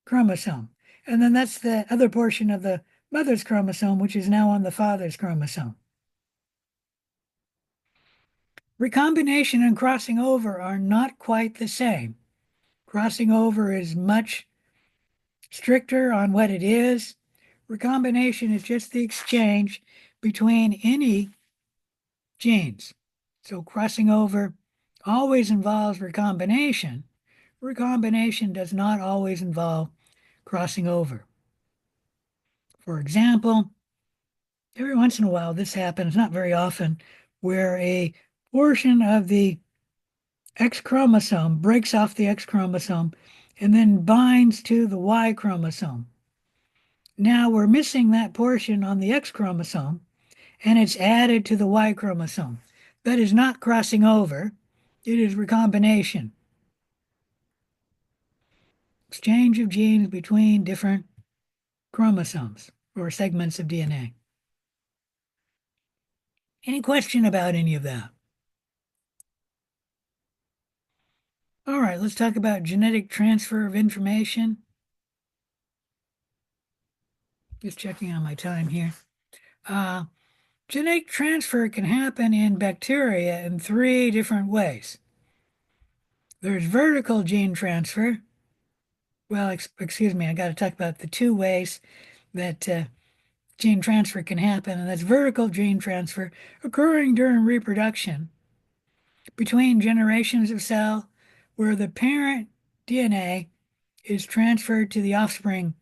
chromosome. And then that's the other portion of the mother's chromosome, which is now on the father's chromosome. Recombination and crossing over are not quite the same. Crossing over is much stricter on what it is. Recombination is just the exchange between any genes. So crossing over always involves recombination. Recombination does not always involve crossing over. For example, every once in a while this happens, not very often, where a portion of the X chromosome breaks off the X chromosome and then binds to the Y chromosome. Now we're missing that portion on the X chromosome and it's added to the Y chromosome. That is not crossing over, it is recombination. Exchange of genes between different chromosomes or segments of DNA. Any question about any of that? All right, let's talk about genetic transfer of information. Just checking on my time here. Genetic transfer can happen in bacteria in 3 different ways. There's vertical gene transfer. Well, excuse me, I got to talk about the 2 ways that gene transfer can happen, and that's vertical gene transfer occurring during reproduction between generations of cell where the parent DNA is transferred to the offspring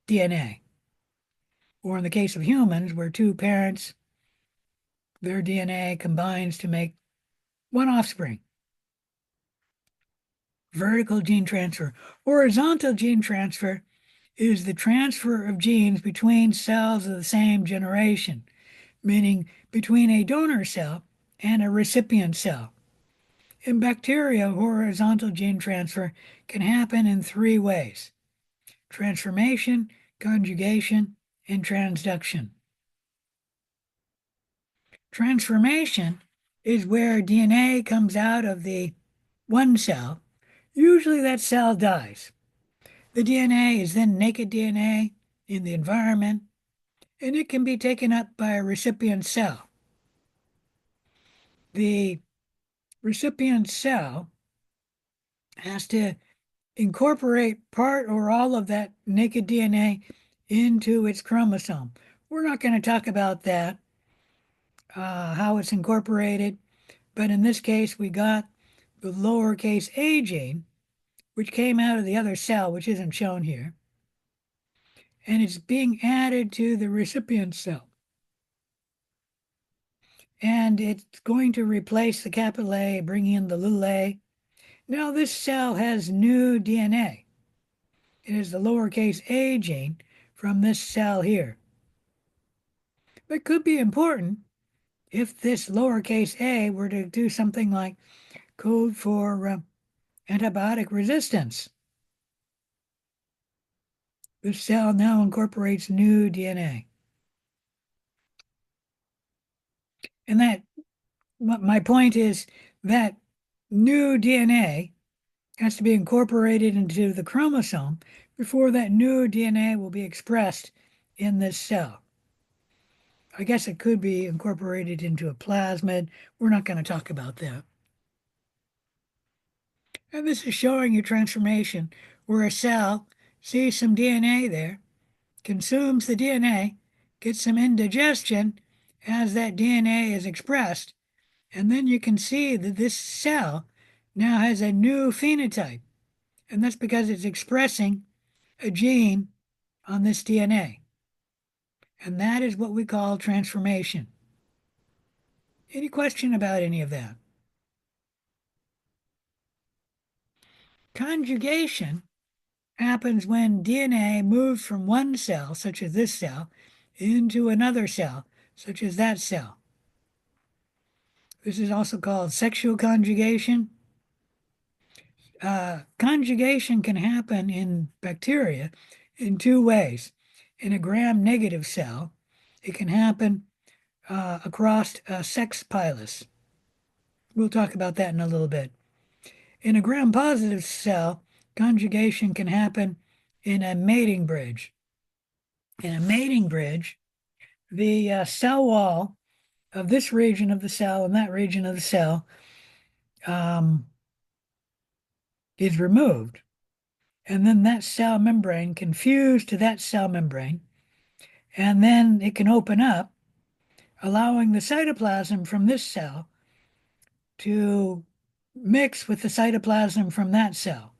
DNA. Or in the case of humans, where 2 parents, their DNA combines to make 1 offspring. Vertical gene transfer. Horizontal gene transfer is the transfer of genes between cells of the same generation, meaning between a donor cell and a recipient cell. In bacteria, horizontal gene transfer can happen in 3 ways: transformation, conjugation, and transduction. Transformation is where DNA comes out of the one cell. Usually that cell dies. The DNA is then naked DNA in the environment, and it can be taken up by a recipient cell. The recipient cell has to incorporate part or all of that naked DNA into its chromosome. We're not going to talk about that, how it's incorporated, but in this case, we got the lowercase a gene, which came out of the other cell, which isn't shown here, and it's being added to the recipient cell. And it's going to replace the capital A, bringing in the little a. Now this cell has new DNA. It is the lowercase a gene from this cell here. That could be important if this lowercase a were to do something like code for antibiotic resistance. This cell now incorporates new DNA. And that, my point is that new DNA has to be incorporated into the chromosome before that new DNA will be expressed in this cell. I guess it could be incorporated into a plasmid. We're not going to talk about that. And this is showing you transformation where a cell sees some DNA there, consumes the DNA, gets some indigestion as that DNA is expressed, and then you can see that this cell now has a new phenotype, and that's because it's expressing a gene on this DNA. And that is what we call transformation. Any question about any of that? Conjugation happens when DNA moves from one cell, such as this cell, into another cell, such as that cell. This is also called sexual conjugation. Conjugation can happen in bacteria in two ways. In a gram-negative cell, it can happen across a sex pilus. We'll talk about that in a little bit. In a gram-positive cell, conjugation can happen in a mating bridge. In a mating bridge, the cell wall of this region of the cell and that region of the cell is removed. And then that cell membrane can fuse to that cell membrane, and then it can open up, allowing the cytoplasm from this cell to mix with the cytoplasm from that cell.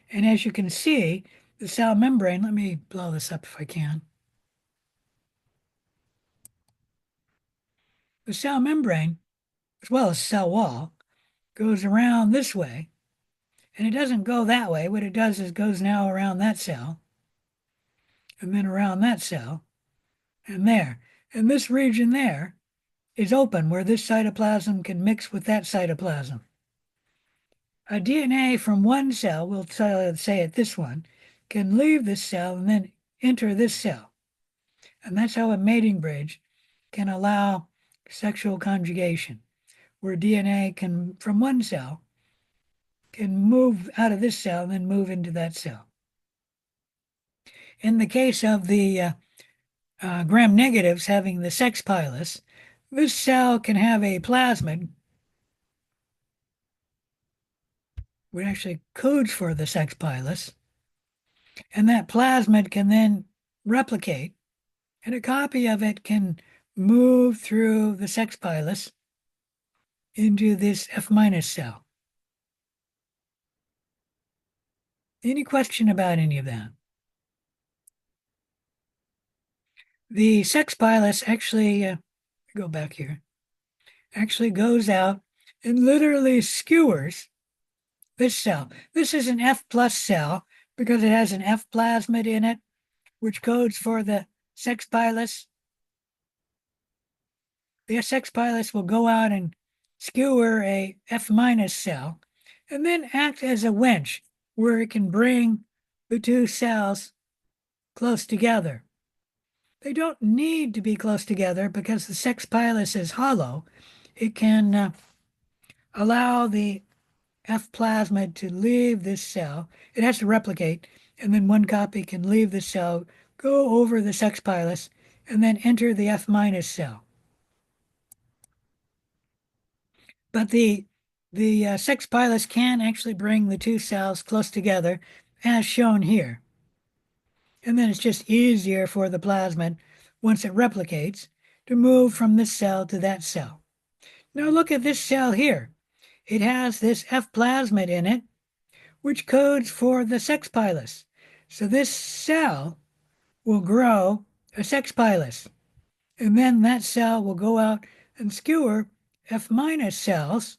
And as you can see, the cell membrane, let me blow this up if I can. The cell membrane, as well as cell wall, goes around this way, and it doesn't go that way. What it does is goes now around that cell, and then around that cell, and there. And this region there is open where this cytoplasm can mix with that cytoplasm. A DNA from one cell, we'll say it this one, can leave this cell and then enter this cell. And that's how a mating bridge can allow sexual conjugation, where DNA can, from one cell, can move out of this cell and then move into that cell. In the case of the gram-negatives having the sex pilus, this cell can have a plasmid, which actually codes for the sex pilus, and that plasmid can then replicate, and a copy of it can move through the sex pilus into this F- cell. Any question about any of that? The sex pilus actually, go back here, actually goes out and literally skewers this cell. This is an F plus cell because it has an F plasmid in it, which codes for the sex pilus. The sex pilus will go out and skewer a F- cell and then act as a winch where it can bring the two cells close together. They don't need to be close together because the sex pilus is hollow. It can allow the F plasmid to leave this cell. It has to replicate, and then one copy can leave the cell, go over the sex pilus, and then enter the F- cell. But the sex pilus can actually bring the two cells close together, as shown here. And then it's just easier for the plasmid, once it replicates, to move from this cell to that cell. Now look at this cell here. It has this F plasmid in it, which codes for the sex pilus. So this cell will grow a sex pilus, and then that cell will go out and skewer F- cells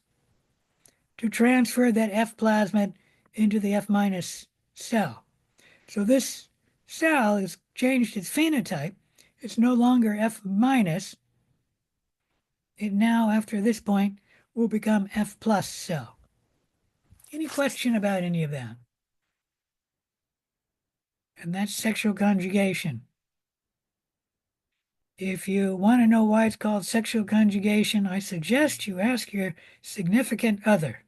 to transfer that F plasmid into the F- cell. So this cell has changed its phenotype. It's no longer F-. It now, after this point, will become F+ cell. Any question about any of that? And that's sexual conjugation. If you want to know why it's called sexual conjugation, I suggest you ask your significant other.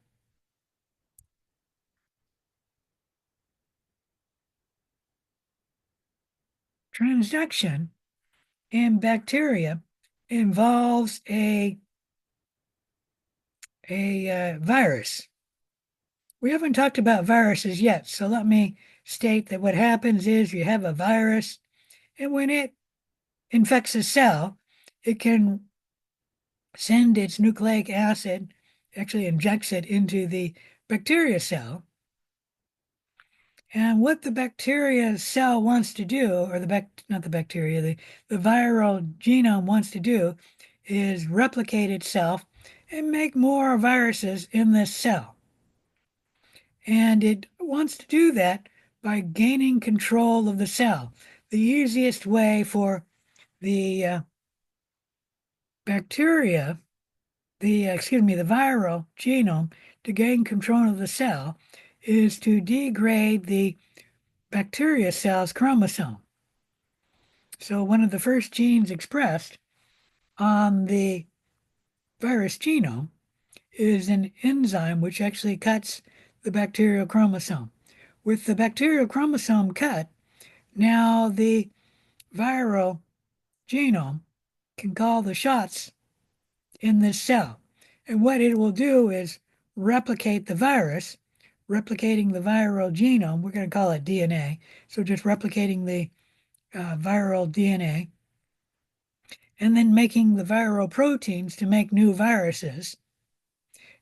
Transduction in bacteria involves a virus. We haven't talked about viruses yet, so let me state that what happens is you have a virus, and when it infects a cell, it can send its nucleic acid, actually injects it into the bacteria cell. And what the bacteria cell wants to do, or not the bacteria, the viral genome wants to do is replicate itself and make more viruses in this cell. And it wants to do that by gaining control of the cell. The easiest way for the bacteria, the viral genome to gain control of the cell is to degrade the bacteria cell's chromosome. So one of the first genes expressed on the virus genome is an enzyme which actually cuts the bacterial chromosome. With the bacterial chromosome cut, now the viral genome can call the shots in this cell. And what it will do is replicate the virus, replicating the viral genome. We're going to call it DNA. So just replicating the viral DNA, and then making the viral proteins to make new viruses.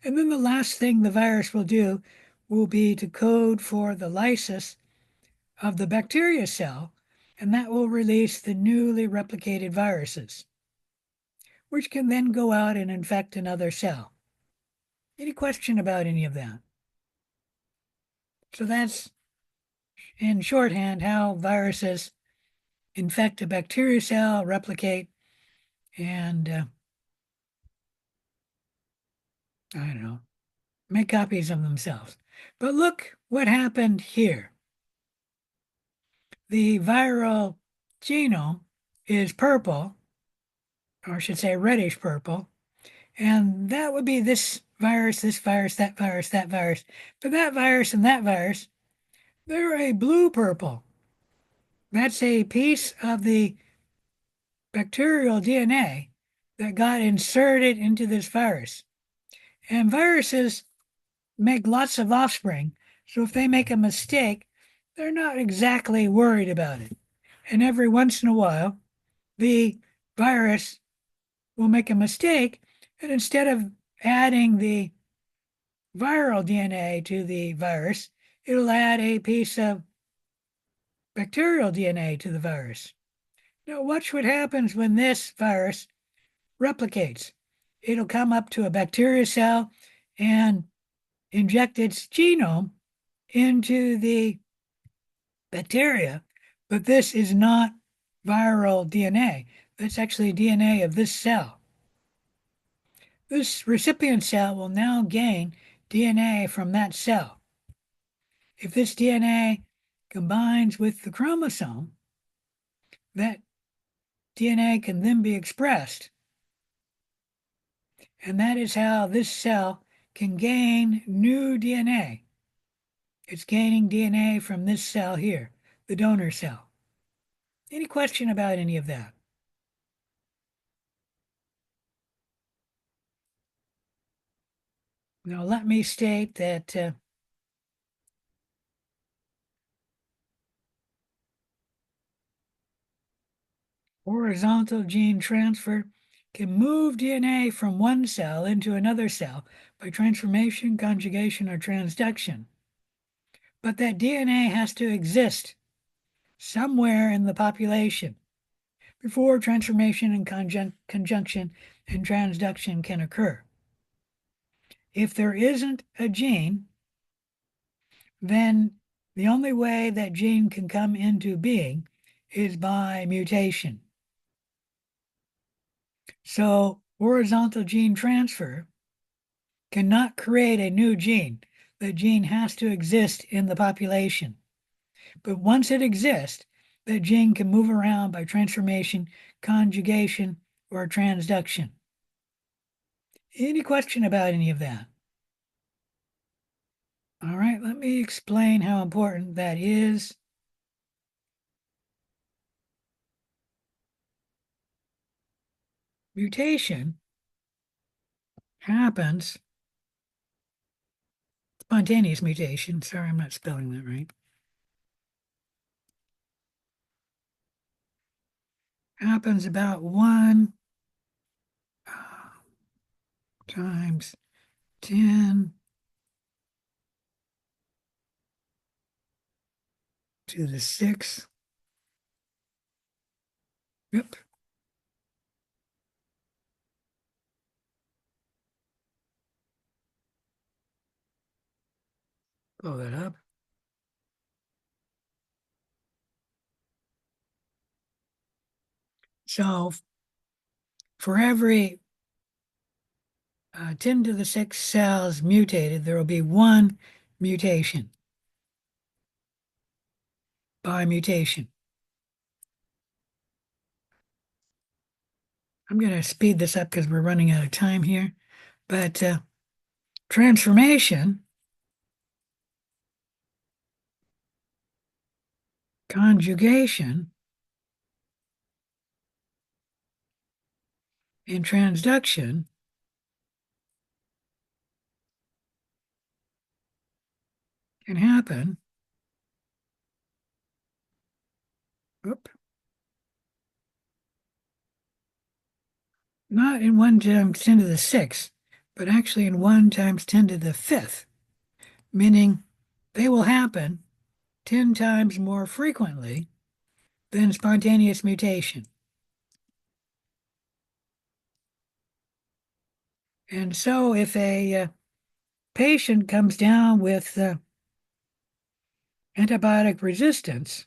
And then the last thing the virus will do will be to code for the lysis of the bacteria cell, and that will release the newly replicated viruses, which can then go out and infect another cell. Any question about any of that? So that's, in shorthand, how viruses infect a bacteria cell, replicate, and I don't know, make copies of themselves. But look what happened here. The viral genome is purple, or I should say reddish purple, and that would be this virus, that virus, that virus. But that virus and that virus, they're a blue-purple. That's a piece of the bacterial DNA that got inserted into this virus. And viruses make lots of offspring, so if they make a mistake, they're not exactly worried about it. And every once in a while, the virus will make a mistake, and instead of adding the viral DNA to the virus, it'll add a piece of bacterial DNA to the virus. Now, watch what happens when this virus replicates. It'll come up to a bacteria cell and inject its genome into the bacteria, but this is not viral DNA. That's actually DNA of this cell. This recipient cell will now gain DNA from that cell. If this DNA combines with the chromosome, that DNA can then be expressed. And that is how this cell can gain new DNA. It's gaining DNA from this cell here, the donor cell. Any question about any of that? Now, let me state that horizontal gene transfer can move DNA from one cell into another cell by transformation, conjugation, or transduction. But that DNA has to exist somewhere in the population before transformation and conjunction and transduction can occur. If there isn't a gene, then the only way that gene can come into being is by mutation. So horizontal gene transfer cannot create a new gene. The gene has to exist in the population. But once it exists, that gene can move around by transformation, conjugation, or transduction. Any question about any of that? All right, let me explain how important that is. Mutation happens, spontaneous mutation, sorry, I'm not spelling that right, happens about 1 times 10 to the 6. Yep. Blow that up. So for every 10 to the 6 cells mutated, there will be one mutation by mutation. I'm going to speed this up because we're running out of time here. But transformation, conjugation, and transduction can happen. Oop. Not in 1 times 10 to the 6th, but actually in 1 times 10 to the 5th, meaning they will happen 10 times more frequently than spontaneous mutation. And so if a patient comes down with antibiotic resistance,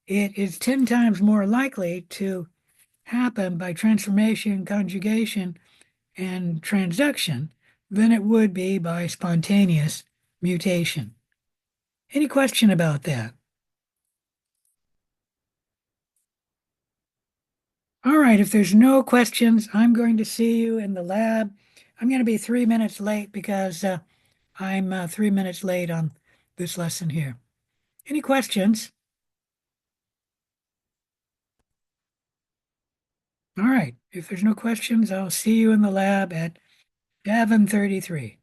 it is 10 times more likely to happen by transformation, conjugation, and transduction than it would be by spontaneous mutation. Any question about that? All right, if there's no questions, I'm going to see you in the lab. I'm going to be 3 minutes late because I'm 3 minutes late on this lesson here. Any questions? All right, if there's no questions, I'll see you in the lab at 7:33.